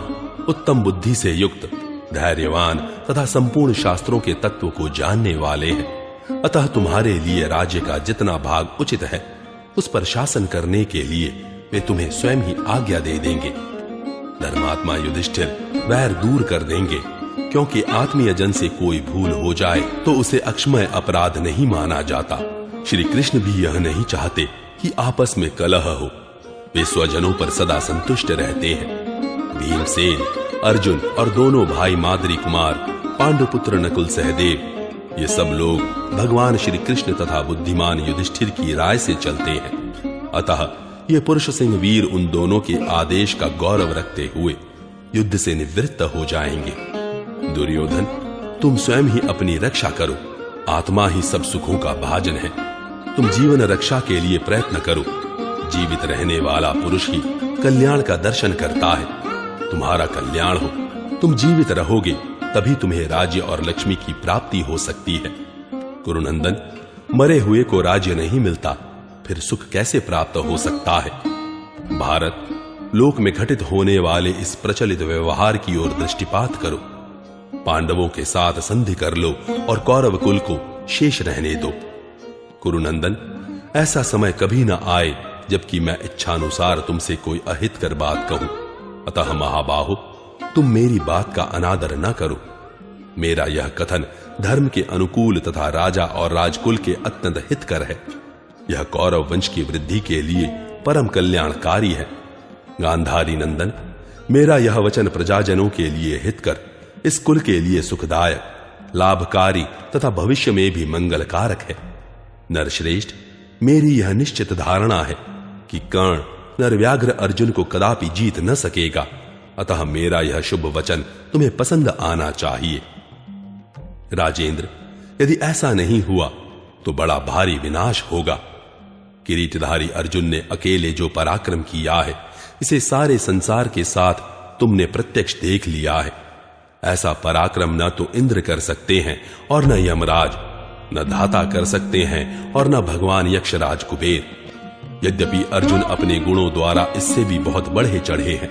उत्तम बुद्धि से युक्त, धैर्यवान तथा संपूर्ण शास्त्रों के तत्व को जानने वाले हैं। अतः तुम्हारे लिए राज्य का जितना भाग उचित है उस पर शासन करने के लिए वे तुम्हें स्वयं ही आज्ञा दे देंगे। धर्मात्मा युधिष्ठिर वैर दूर कर देंगे, क्योंकि आत्मीय जन से कोई भूल हो जाए तो उसे अक्षमय अपराध नहीं माना जाता। श्री कृष्ण भी यह नहीं चाहते कि आपस में कलह हो। वे स्वजनों पर सदा संतुष्ट रहते हैं। भीमसेन, अर्जुन और दोनों भाई माद्री कुमार, पांडुपुत्र नकुल सहदेव, ये सब लोग भगवान श्री कृष्ण तथा बुद्धिमान युधिष्ठिर की राय से चलते हैं। अतः ये पुरुष सिंह वीर उन दोनों के आदेश का गौरव रखते हुए युद्ध से निवृत्त हो जाएंगे। दुर्योधन, तुम स्वयं ही अपनी रक्षा करो। आत्मा ही सब सुखों का भाजन है। तुम जीवन रक्षा के लिए प्रयत्न करो। जीवित रहने वाला पुरुष ही कल्याण का दर्शन करता है। तुम्हारा कल्याण हो, तुम जीवित रहोगे, तभी तुम्हें राज्य और लक्ष्मी की प्राप्ति हो सकती है। कुरुनंदन, मरे हुए को राज्य नहीं मिलता, फिर सुख कैसे प्राप्त हो सकता है? भारत, लोक में घटित होने वाले इस प्रचलित व्यवहार की ओर दृष्टिपात करो। पांडवों के साथ संधि कर लो और कौरव कुल को शेष रहने दो। कुरुनंदन, ऐसा समय कभी न आए जबकि मैं इच्छानुसार तुमसे कोई अहितकर बात कहूं। अतः महाबाहो, तुम मेरी बात का अनादर न करो। मेरा यह कथन धर्म के अनुकूल तथा राजा और राजकुल के अत्यंत हितकर है। यह कौरव वंश की वृद्धि के लिए परम कल्याणकारी है। गांधारी नंदन, मेरा यह वचन प्रजाजनों के लिए हितकर, इस कुल के लिए सुखदायक, लाभकारी तथा भविष्य में भी मंगलकारक है। नरश्रेष्ठ, मेरी यह निश्चित धारणा है कि कर्ण नरव्याघ्र अर्जुन को कदापि जीत न सकेगा। अतः मेरा यह शुभ वचन तुम्हें पसंद आना चाहिए। राजेंद्र, यदि ऐसा नहीं हुआ तो बड़ा भारी विनाश होगा। किरीटधारी अर्जुन ने अकेले जो पराक्रम किया है, इसे सारे संसार के साथ तुमने प्रत्यक्ष देख लिया है। ऐसा पराक्रम न तो इंद्र कर सकते हैं और न यमराज, न धाता कर सकते हैं और न भगवान यक्षराज कुबेर। यद्यपि अर्जुन अपने गुणों द्वारा इससे भी बहुत बढ़े चढ़े हैं,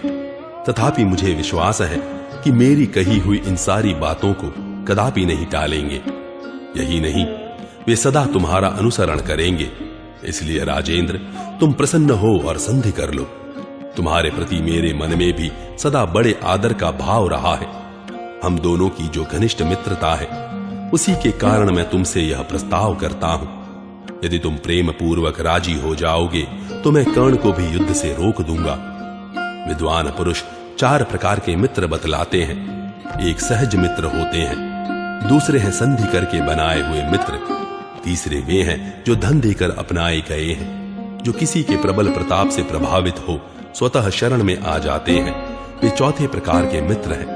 तथापि मुझे विश्वास है कि मेरी कही हुई इन सारी बातों को कदापि नहीं टालेंगे। यही नहीं, वे सदा तुम्हारा अनुसरण करेंगे। इसलिए राजेंद्र, तुम प्रसन्न हो और संधि कर लो। तुम्हारे प्रति मेरे मन में भी सदा बड़े आदर का भाव रहा है। हम दोनों की जो घनिष्ठ मित्रता है, उसी के कारण मैं तुमसे यह प्रस्ताव करता हूं। यदि तुम प्रेम पूर्वक राजी हो जाओगे तो मैं कर्ण को भी युद्ध से रोक दूंगा। विद्वान पुरुष 4 प्रकार के मित्र बतलाते हैं। एक सहज मित्र होते हैं, दूसरे हैं संधि करके बनाए हुए मित्र, तीसरे वे हैं जो धन देकर अपनाए गए हैं, जो किसी के प्रबल प्रताप से प्रभावित हो स्वतः शरण में आ जाते हैं, वे चौथे प्रकार के मित्र हैं।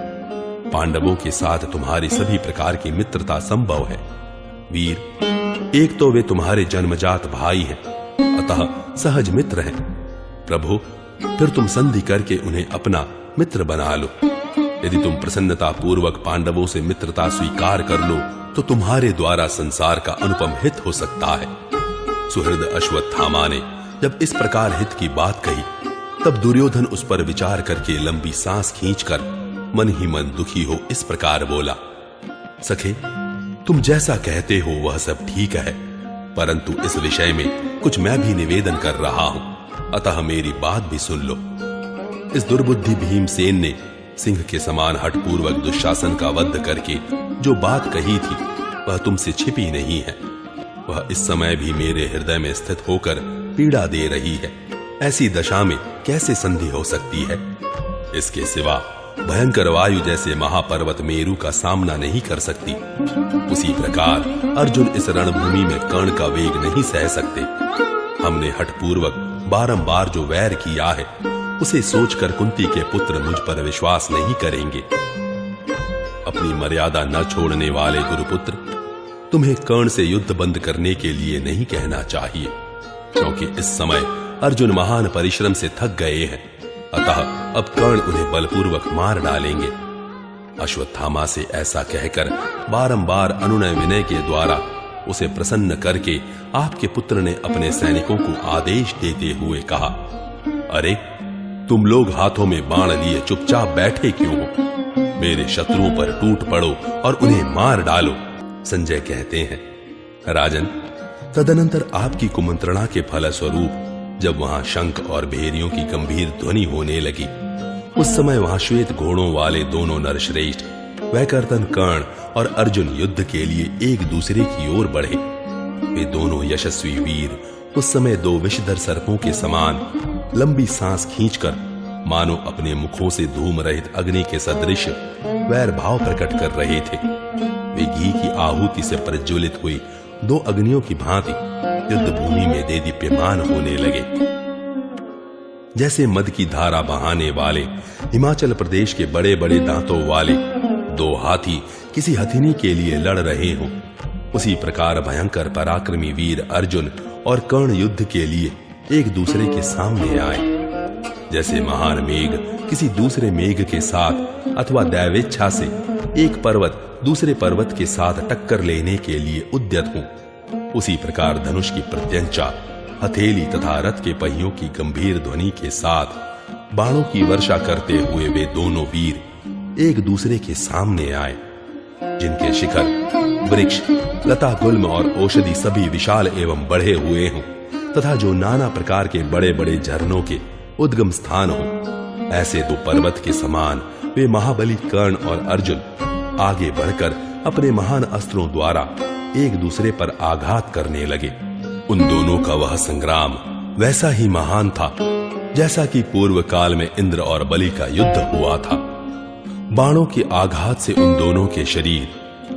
पांडवों के साथ तुम्हारी सभी प्रकार की मित्रता संभव है। वीर, एक तो वे तुम्हारे जन्मजात भाई हैं, अतः सहज मित्र हैं। प्रभु, फिर तुम संधि करके उन्हें अपना मित्र बना लो। यदि तुम प्रसन्नता पूर्वक पांडवों से मित्रता स्वीकार कर लो तो तुम्हारे द्वारा संसार का अनुपम हित हो सकता है। सुहृद अश्वत्थामा ने जब इस प्रकार हित की बात कही, तब दुर्योधन उस पर विचार करके लंबी सांस खींचकर मन ही मन दुखी हो इस प्रकार बोला, सखे, तुम जैसा कहते हो वह सब ठीक है, परंतु इस विषय में कुछ मैं भी निवेदन कर रहा हूं, अतः मेरी बात भी सुन लो। इस दुर्बुद्धि भीमसेन ने सिंह के समान हठपूर्वक दुशासन का वध करके जो बात कही थी वह तुमसे छिपी नहीं है। वह इस समय भी मेरे हृदय में स्थित होकर पीड़ा दे रही है। ऐसी दशा में कैसे संधि हो सकती है? इसके सिवा भयंकर वायु जैसे महापर्वत मेरु का सामना नहीं कर सकती, उसी प्रकार अर्जुन इस रणभूमि में कर्ण का वेग नहीं सह सकते। हमने हठपूर्वक बारंबार जो वैर किया है, उसे सोचकर कुंती के पुत्र मुझ पर विश्वास नहीं करेंगे। अपनी मर्यादा न छोड़ने वाले गुरुपुत्र, तुम्हें कर्ण से युद्ध बंद करने के लिए नहीं कहना चाहिए, क्योंकि इस समय अर्जुन महान परिश्रम से थक गए हैं। अतः अब कर्ण उन्हें बलपूर्वक मार डालेंगे। अश्वत्थामा से ऐसा कहकर बारंबार अनुनय विनय के द्वारा उसे प्रसन्न करके आपके पुत्र ने अपने सैनिकों को आदेश देते हुए कहा, अरे तुम लोग हाथों में बाण लिए चुपचाप बैठे क्यों हो? मेरे शत्रुओं पर टूट पड़ो और उन्हें मार डालो। संजय कहते हैं, राजन, तदनंतर आपकी कुमंत्रणा के फलस्वरूप जब वहां शंख और भेरियों की गंभीर ध्वनि होने लगी, उस समय वहां श्वेत घोड़ों वाले दोनों नरश्रेष्ठ वैकर्तन कर्ण और अर्जुन युद्ध के लिए एक दूसरे की ओर बढ़े। वे दोनों यशस्वी वीर उस समय दो विषधर सर्पों के समान लंबी सांस खींचकर मानो अपने मुखों से धूम रहित अग्नि के सदृश वैर भाव प्रकट कर रहे थे। वे घी की आहुति से प्रज्वलित हुई दो अग्नियों की भांति युद्ध भूमि में देदीप्यमान होने लगे। जैसे मद की धारा बहाने वाले हिमाचल प्रदेश के बड़े बड़े दांतों वाले दो हाथी किसी हथिनी के लिए लड़ रहे हों, उसी प्रकार भयंकर पराक्रमी वीर अर्जुन और कर्ण युद्ध के लिए एक दूसरे के सामने आए। जैसे महान मेघ किसी दूसरे मेघ के साथ अथवा दैवेच्छा से एक पर्वत दूसरे पर्वत के साथ टक्कर लेने के लिए उद्यत हो, उसी प्रकार धनुष की प्रत्यंचा, हथेली तथा रथ के पहियों की गंभीर ध्वनि के साथ बाणों की वर्षा करते हुए वे दोनों वीर एक दूसरे के सामने आए, जिनके शिखर, वृक्ष, लता गुल्म और औषधि सभी विशाल एवं बढ़े हुए हों तथा जो नाना प्रकार के बड़े बड़े झरनों के उद्गम स्थान हो, ऐसे दो पर्वत के समान वे महाबली कर्ण और अर्जुन आगे बढ़कर अपने महान अस्त्रों द्वारा एक दूसरे पर आघात करने लगे। उन दोनों का वह संग्राम वैसा ही महान था जैसा कि पूर्व काल में इंद्र और बलि का युद्ध हुआ था। बाणों के आघात से उन दोनों के शरीर,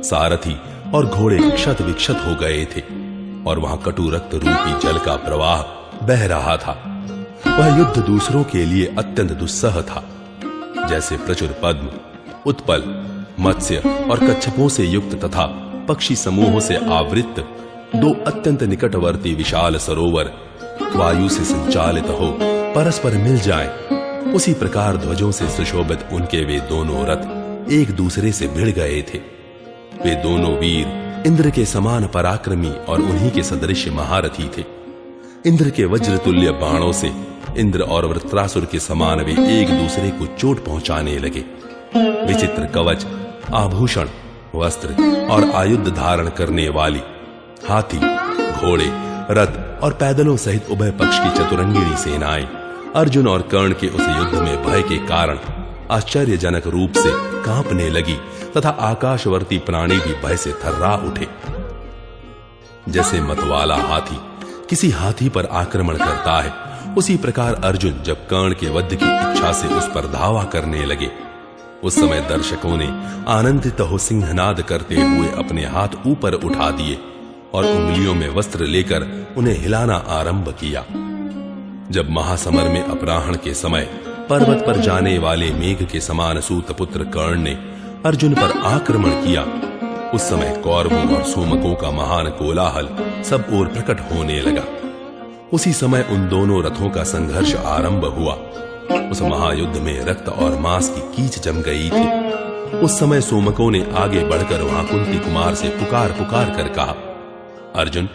सारथी और घोड़े क्षत विक्षत हो गए थे और वहां कटु रक्त रूपी जल का प्रवाह बह रहा था। वह युद्ध दूसरों के लिए अत्यंत दुस्सह था। जैसे प्रचुर पद्म, उत्पल, मत्स्य और कच्छपों से युक्त तथा पक्षी समूहों से आवृत्त दो अत्यंत निकटवर्ती विशाल सरोवर वायु से संचालित हो परस्पर मिल जाएं, उसी प्रकार ध्वजों से सुशोभित उनके वे दोनों रथ एक दूसरे से भिड़ गए थे। वे दोनों वीर इंद्र के समान पराक्रमी और उन्हीं के सदृश महारथी थे। इंद्र के वज्रतुल्य बाणों से इंद्र और वृत्रासुर के समान वे एक दूसरे को चोट पहुंचाने लगे। विचित्र कवच, आभूषण, वस्त्र और आयुध धारण करने वाली हाथी, घोड़े, रथ और पैदलों सहित उभय पक्ष की चतुरंगिणी सेनाएं अर्जुन और कर्ण के उस युद्ध में भय के कारण आश्चर्यजनक रूप से कांपने लगी तथा आकाशवर्ती प्राणी भी भय से थर्रा उठे। जैसे मतवाला हाथी किसी हाथी पर आक्रमण करता है, उसी प्रकार अर्जुन जब कर्ण के वध की इच्छा से उस पर धावा करने लगे, उस समय दर्शकों ने आनंदित हो सिंहनाद करते हुए अपने हाथ ऊपर उठा दिए और उंगलियों में वस्त्र लेकर उन्हें हिलाना आरंभ किया। जब महासमर में अपराह्न के समय पर्वत पर जाने वाले मेघ के समान सूतपुत्र कर्ण ने अर्जुन पर आक्रमण किया, उस समय कौरवों और सोमकों का महान कोलाहल सब ओर प्रकट होने लगा। उसी समय उन दोनों रथों का संघर्ष आरंभ हुआ। उस महायुद्ध में रक्त और मांस की कीच जम गई थी। उस समय सोमकों ने आगे बढ़कर वहां कुंती कुमार से पुकार पुकार कर कहा, अर्जुन,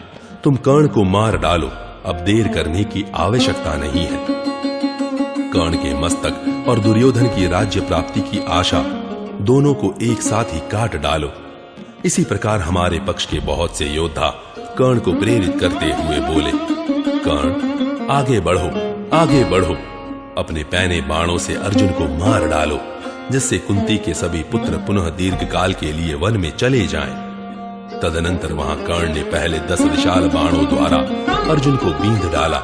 तुम कर्ण को मार डालो, अब देर करने की आवश्यकता नहीं है। कर्ण के मस्तक और दुर्योधन की राज्य प्राप्ति की आशा दोनों को एक साथ ही काट डालो। इसी प्रकार हमारे पक्ष के बहुत से योद्धा कर्ण को प्रेरित करते हुए बोले, कर्ण, आगे बढ़ो, आगे बढ़ो, अपने पैने बाणों से अर्जुन को मार डालो, जिससे कुंती के सभी पुत्र पुनः दीर्घ काल के लिए वन में चले जाएं। तदनंतर वहां कर्ण ने पहले 10 विशाल बाणों द्वारा अर्जुन को बींध डाला।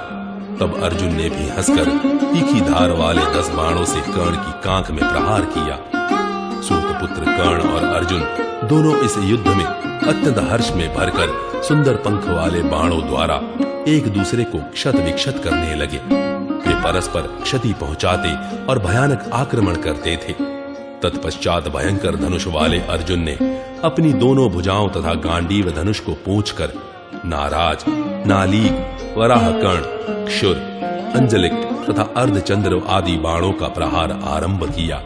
तब अर्जुन ने भी हंसकर तीखी धार वाले 10 बाणों से कर्ण की कांख में प्रहार किया। सूतपुत्र कर्ण और अर्जुन दोनों इस युद्ध में अत्यंत हर्ष में भरकर सुंदर पंख वाले बाणों द्वारा एक दूसरे को क्षत विक्षत करने लगे। वे परस्पर क्षति पहुंचाते और भयानक आक्रमण करते थे। तत्पश्चात भयंकर धनुष वाले अर्जुन ने अपनी दोनों भुजाओं तथा गांडीव धनुष को पोंछकर नाराज, नालीग, वराह कर्ण, क्षुर, अंजलिक तथा अर्धचंद्र आदि बाणों का प्रहार आरंभ किया।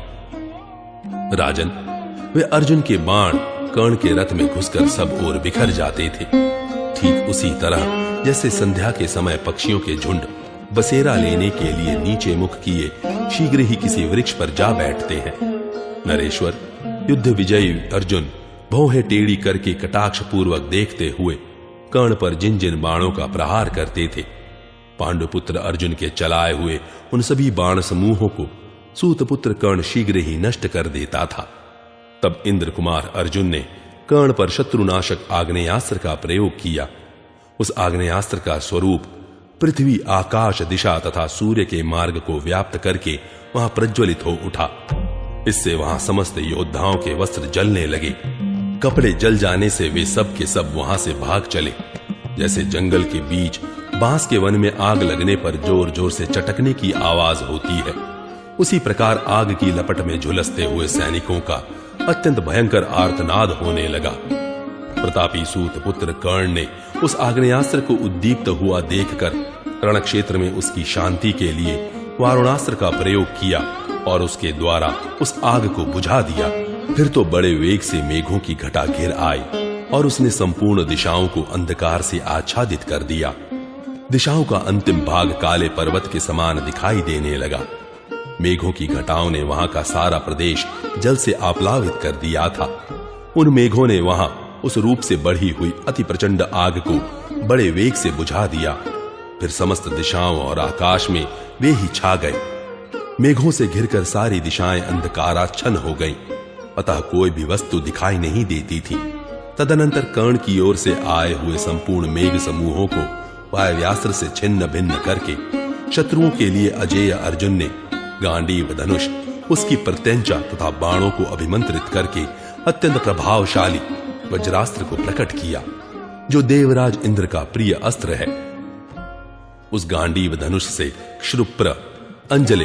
राजन, वे अर्जुन के बाण कर्ण के रथ में घुसकर सब ओर बिखर जाते थे। ठीक उसी तरह जैसे संध्या के समय पक्षियों के झुंड बसेरा लेने के लिए नीचे मुख किए शीघ्र ही किसी वृक्ष पर जा बैठते हैं। नरेश्वर, युद्ध विजयी अर्जुन भौहें टेढ़ी करके कटाक्ष पूर्वक देखते हुए कर्ण पर जिन जिन बाणों का प्रहार करते थे, पांडुपुत्र अर्जुन के चलाए हुए उन सभी बाण समूहों को सूतपुत्र कर्ण शीघ्र ही नष्ट कर देता था। तब इंद्र कुमार अर्जुन ने कर्ण पर शत्रुनाशक आग्नेयास्त्र का प्रयोग किया। उस आग्नेयास्त्र का स्वरूप पृथ्वी, आकाश, दिशा तथा सूर्य के मार्ग को व्याप्त करके वहां प्रज्वलित हो उठा। इससे वहां समस्त योद्धाओं के वस्त्र जलने लगे। कपड़े जल जाने से वे सब के सब वहां से भाग चले। जैसे जंगल के बीच बांस के वन में आग लगने पर जोर जोर से चटकने की आवाज होती है, उसी प्रकार आग की लपट में झुलसते हुए सैनिकों का अत्यंत भयंकर आर्तनाद होने लगा। प्रतापी सूतपुत्र कर्ण ने उस आग्नेयास्त्र को उद्दीप्त हुआ देखकर रणक्षेत्र में उसकी शांति के लिए वारुणास्त्र का प्रयोग किया और उसके द्वारा उस आग को बुझा दिया। फिर तो बड़े वेग से मेघों की घटा घिर आई और उसने संपूर्ण दिशाओं को अंधकार से आच्छादित कर दिया। दिशाओं का अंतिम भाग काले पर्वत के समान दिखाई देने लगा। मेघों की घटाओं ने वहां का सारा प्रदेश जल से आप्लावित कर दिया था। उन मेघों ने वहां उस रूप से बढ़ी हुई अति प्रचंड आग को बड़े वेग से बुझा दिया। फिर समस्त दिशाओं और आकाश में वे ही छा गए। मेघों से घिरकर सारी दिशाएं अंधकाराच्छन्न हो गईं, अतः कोई भी वस्तु दिखाई नहीं देती थी। तदनंतर कर्ण की ओर से आए हुए संपूर्ण मेघ समूहों को वायव्यास्त्र से छिन्न भिन्न करके शत्रुओं के लिए अजेय अर्जुन ने गांडीव धनुष, उसकी प्रत्यंचा तथा बाणों को अभिमंत्रित करके अत्यंत प्रभावशाली वज्रास्त्र को प्रकट किया, जो देवराज इंद्र का प्रिय अस्त्र है। उस गांडीव धनुष से क्षुप्र, अंजलि,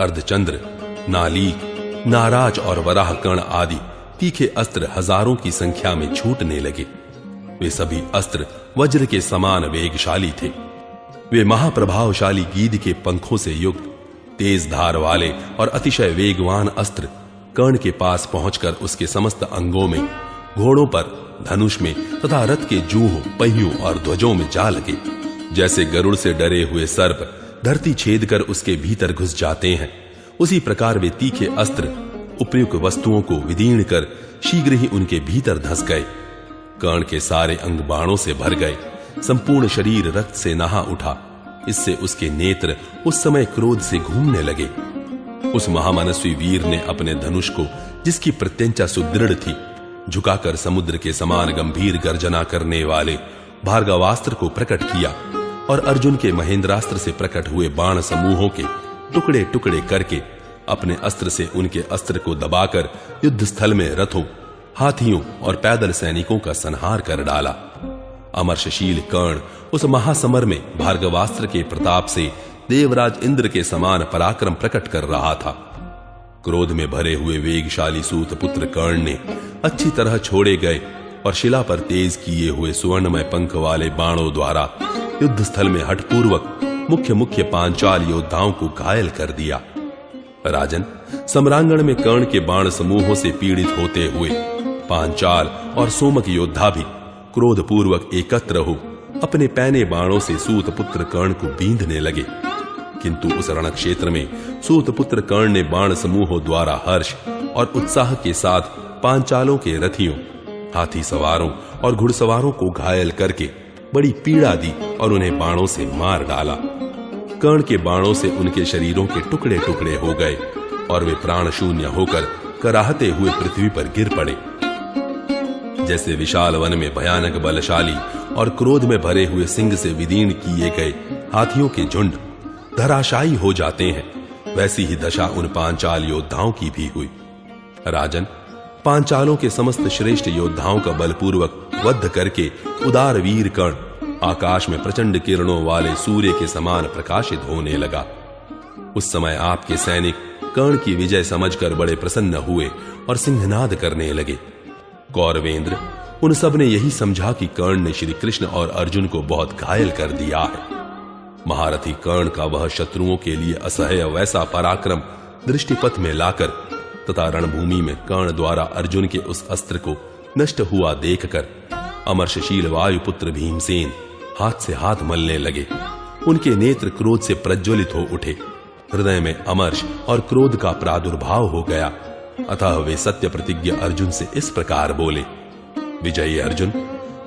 अर्धचंद्र, नालीक, नाराज और वराह कर्ण आदि तीखे अस्त्र हजारों की संख्या में छूटने लगे। वे सभी अस्त्र वज्र के समान वेगशाली थे। वे महाप्रभावशाली गीध के पंखों से युक्त तेज धार वाले और अतिशय वेगवान अस्त्र कर्ण के पास पहुंचकर उसके समस्त अंगों में, घोड़ों पर, धनुष में तथा रथ के जूहों, पहियों और ध्वजों में जा लगे। जैसे गरुड़ से डरे हुए सर्प धरती छेद कर उसके भीतर घुस जाते हैं, उसी प्रकार वे तीखे अस्त्र उपयुक्त वस्तुओं को विदीर्ण कर शीघ्र ही उनके भीतर धंस गए। कर्ण के सारे अंग बाणों से भर गए, संपूर्ण शरीर रक्त से नहा उठा। इससे उसके नेत्र उस समय क्रोध से घूमने लगे। उस महामनस्वी वीर ने अपने धनुष को, जिसकी प्रत्यंचा सुदृढ़ थी, झुकाकर समुद्र के समान गंभीर गर्जना करने वाले भार्गवास्त्र को प्रकट किया और अर्जुन के महेंद्रास्त्र से प्रकट हुए बाण समूहों के टुकड़े टुकड़े करके अपने अस्त्र से उनके अस्त्र को दबाकर युद्ध स्थल में रथों, हाथियों और पैदल सैनिकों का संहार कर डाला। अमर्षशील कर्ण उस महासमर में भार्गवास्त्र के प्रताप से देवराज इंद्र के समान पराक्रम प्रकट कर रहा था। क्रोध में भरे हुए वेगशाली सूतपुत्र कर्ण ने अच्छी तरह छोड़े गए और शिला पर तेज किए हुए सुवर्णमय पंख वाले बाणों द्वारा युद्ध स्थल में हठपूर्वक मुख्य मुख्य पांचाल योद्धाओं को घायल कर दिया। राजन, सम्रांगण में कर्ण के बाण समूहों से पीड़ित होते हुए पांचाल और सोमक योद्धा भी क्रोधपूर्वक एकत्र हो अपने पैने बाणों से सूतपुत्र कर्ण को बींधने लगे। किंतु उस रणक्षेत्र में सूतपुत्र कर्ण ने बाण समूहों द्वारा हर्ष और उत्साह के साथ पांचालों के रथियों, हाथी सवारों और घुड़सवारों को घायल करके बड़ी पीड़ा दी और उन्हें बाणों से मार डाला। कर्ण के बाणों से उनके शरीरों के टुकड़े टुकड़े हो गए और वे प्राण शून्य होकर कराहते हुए पृथ्वी पर गिर पड़े। जैसे विशाल वन में भयानक बलशाली और क्रोध में भरे हुए सिंह से विदीर्ण किए गए हाथियों के झुंड धराशायी हो जाते हैं, वैसी ही दशा उन पांचाल योद्धाओं की भी हुई। राजन, पांचालों के समस्त श्रेष्ठ योद्धाओं का बलपूर्वक वध करके उदार वीर कर्ण आकाश में प्रचंड किरणों वाले सूर्य के समान प्रकाशित होने लगा। उस समय आपके सैनिक कर्ण की विजय समझकर बड़े प्रसन्न हुए और सिंहनाद करने लगे। कौरवेंद्र, उन सब ने यही समझा कि कर्ण ने श्री कृष्ण और अर्जुन को बहुत घायल कर दिया है। महारथी कर्ण का वह शत्रुओं के लिए असह्य वैसा पराक्रम दृष्टिपथ में लाकर तथा रणभूमि में कर्ण द्वारा अर्जुन के उस अस्त्र को नष्ट हुआ देखकर अमर्षशील वायुपुत्र भीमसेन हाथ से हाथ मलने लगे। उनके नेत्र क्रोध से प्रज्वलित हो उठे, हृदय में अमर्ष और क्रोध का प्रादुर्भाव हो गया। अतः वे सत्य प्रतिज्ञ अर्जुन से इस प्रकार बोले, विजयी अर्जुन,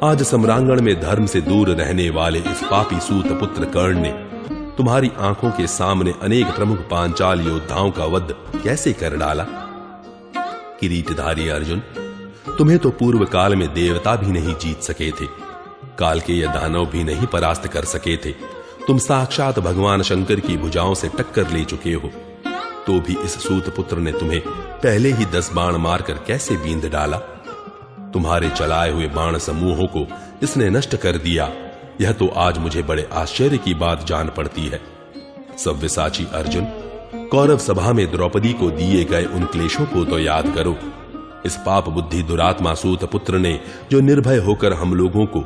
आज सम्रांगण में धर्म से दूर रहने वाले इस पापी सूतपुत्र कर्ण ने तुम्हारी आंखों के सामने अनेक प्रमुख पांचाल योद्धाओं का वध कैसे कर डाला। किरीटधारी अर्जुन, तुम्हें तो पूर्व काल में देवता भी नहीं जीत सके थे, काल के या दानव भी नहीं परास्त कर सके थे। तुम साक्षात भगवान शंकर की भुजाओं से टक्कर ले चुके हो, तो भी इस सूत पुत्र ने तुम्हें पहले ही 10 बाण मारकर कैसे बींध डाला। तुम्हारे चलाए हुए बाण समूहों को इसने नष्ट कर दिया। यह तो आज मुझे बड़े आश्चर्य की बात जान पड़ती है। सव्यसाची अर्जुन, कौरव सभा में द्रौपदी को दिए गए उन क्लेशों को तो याद करो। इस पाप बुद्धि दुरात्मा सूत पुत्र ने जो निर्भय होकर हम लोगों को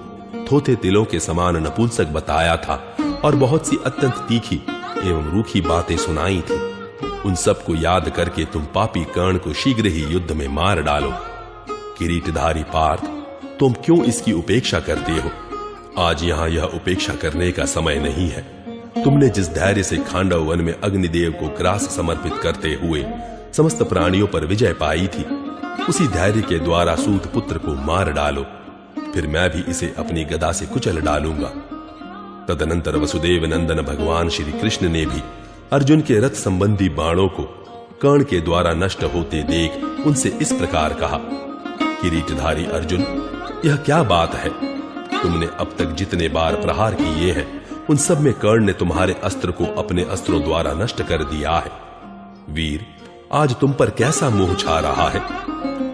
थोथे तिलों के समान नपुंसक बताया था और बहुत सी अत्यंत तीखी एवं रूखी बातें सुनाई थी, उन सब को याद करके तुम पापी कर्ण को शीघ्र ही युद्ध में मार डालो। किरीटधारी पार्थ, तुम क्यों इसकी उपेक्षा करते हो? आज यहां यह उपेक्षा करने का समय नहीं है। तुमने जिस धैर्य से खांडव वन में अग्निदेव को ग्रास समर्पित करते हुए समस्त प्राणियों पर विजय पाई थी, उसी धैर्य के द्वारा सूत पुत्र को मार डालो, फिर मैं भी इसे अपनी गदा से कुचल डालूंगा। तदनंतर वसुदेव नंदन भगवान श्री कृष्ण ने भी अर्जुन के रथ संबंधी बाणों को कर्ण के द्वारा नष्ट होते देख उनसे इस प्रकार कहा, किरीटधारी अर्जुन, यह क्या बात है? तुमने अब तक जितने बार प्रहार किए हैं, उन सब में कर्ण ने तुम्हारे अस्त्र को अपने अस्त्रों द्वारा नष्ट कर दिया है। वीर, आज तुम पर कैसा मोह छा रहा है?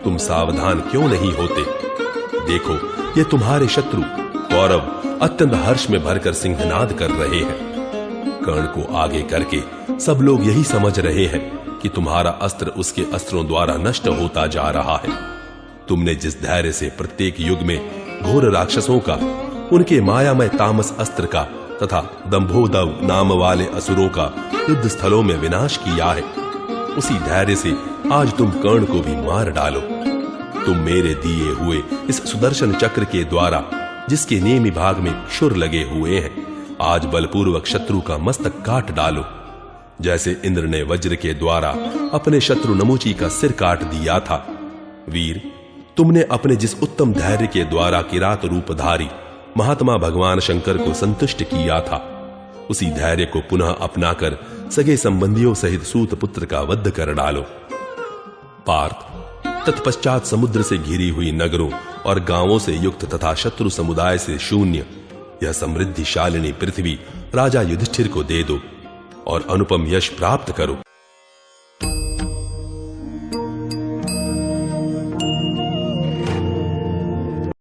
तुम सावधान क्यों नहीं होते? देखो, ये तुम्हारे शत्रु कौरव अत्यंत हर्ष में भरकर सिंहनाद कर रहे हैं। कर्ण को आगे करके सब लोग यही समझ रहे हैं कि तुम्हारा अस्त्र उसके अस्त्रों द्वारा नष्ट होता जा रहा है। तुमने जिस धैर्य से प्रत्येक युग में घोर राक्षसों का, उनके मायामय तामस अस्त्र का तथा दंभोदव नाम वाले असुरों का युद्ध स्थलों में विनाश किया है, उसी धैर्य से आज तुम कर्ण को भी मार डालो। तुम मेरे दिए हुए इस सुदर्शन चक्र के द्वारा, जिसके नेमी भाग में क्षुर लगे हुए हैं, आज बलपूर्वक शत्रु का मस्तक काट डालो। जैसे इंद्र ने वज्र के द्वारा अपने शत्रु नमुची का सिर काट दिया था। वीर, तुमने अपने जिस उत्तम धैर्य के द्वारा किरात रूपधारी महात्मा भगवान शंकर को संतुष्ट किया था, उसी धैर्य को पुनः अपनाकर सगे संबंधियों सहित सूत पुत्र का वध कर डालो। पार्थ, तत्पश्चात समुद्र से घिरी हुई नगरों और गांवों से युक्त तथा शत्रु समुदाय से शून्य यह समृद्धिशालिनी पृथ्वी राजा युधिष्ठिर को दे दो और अनुपम यश प्राप्त करो।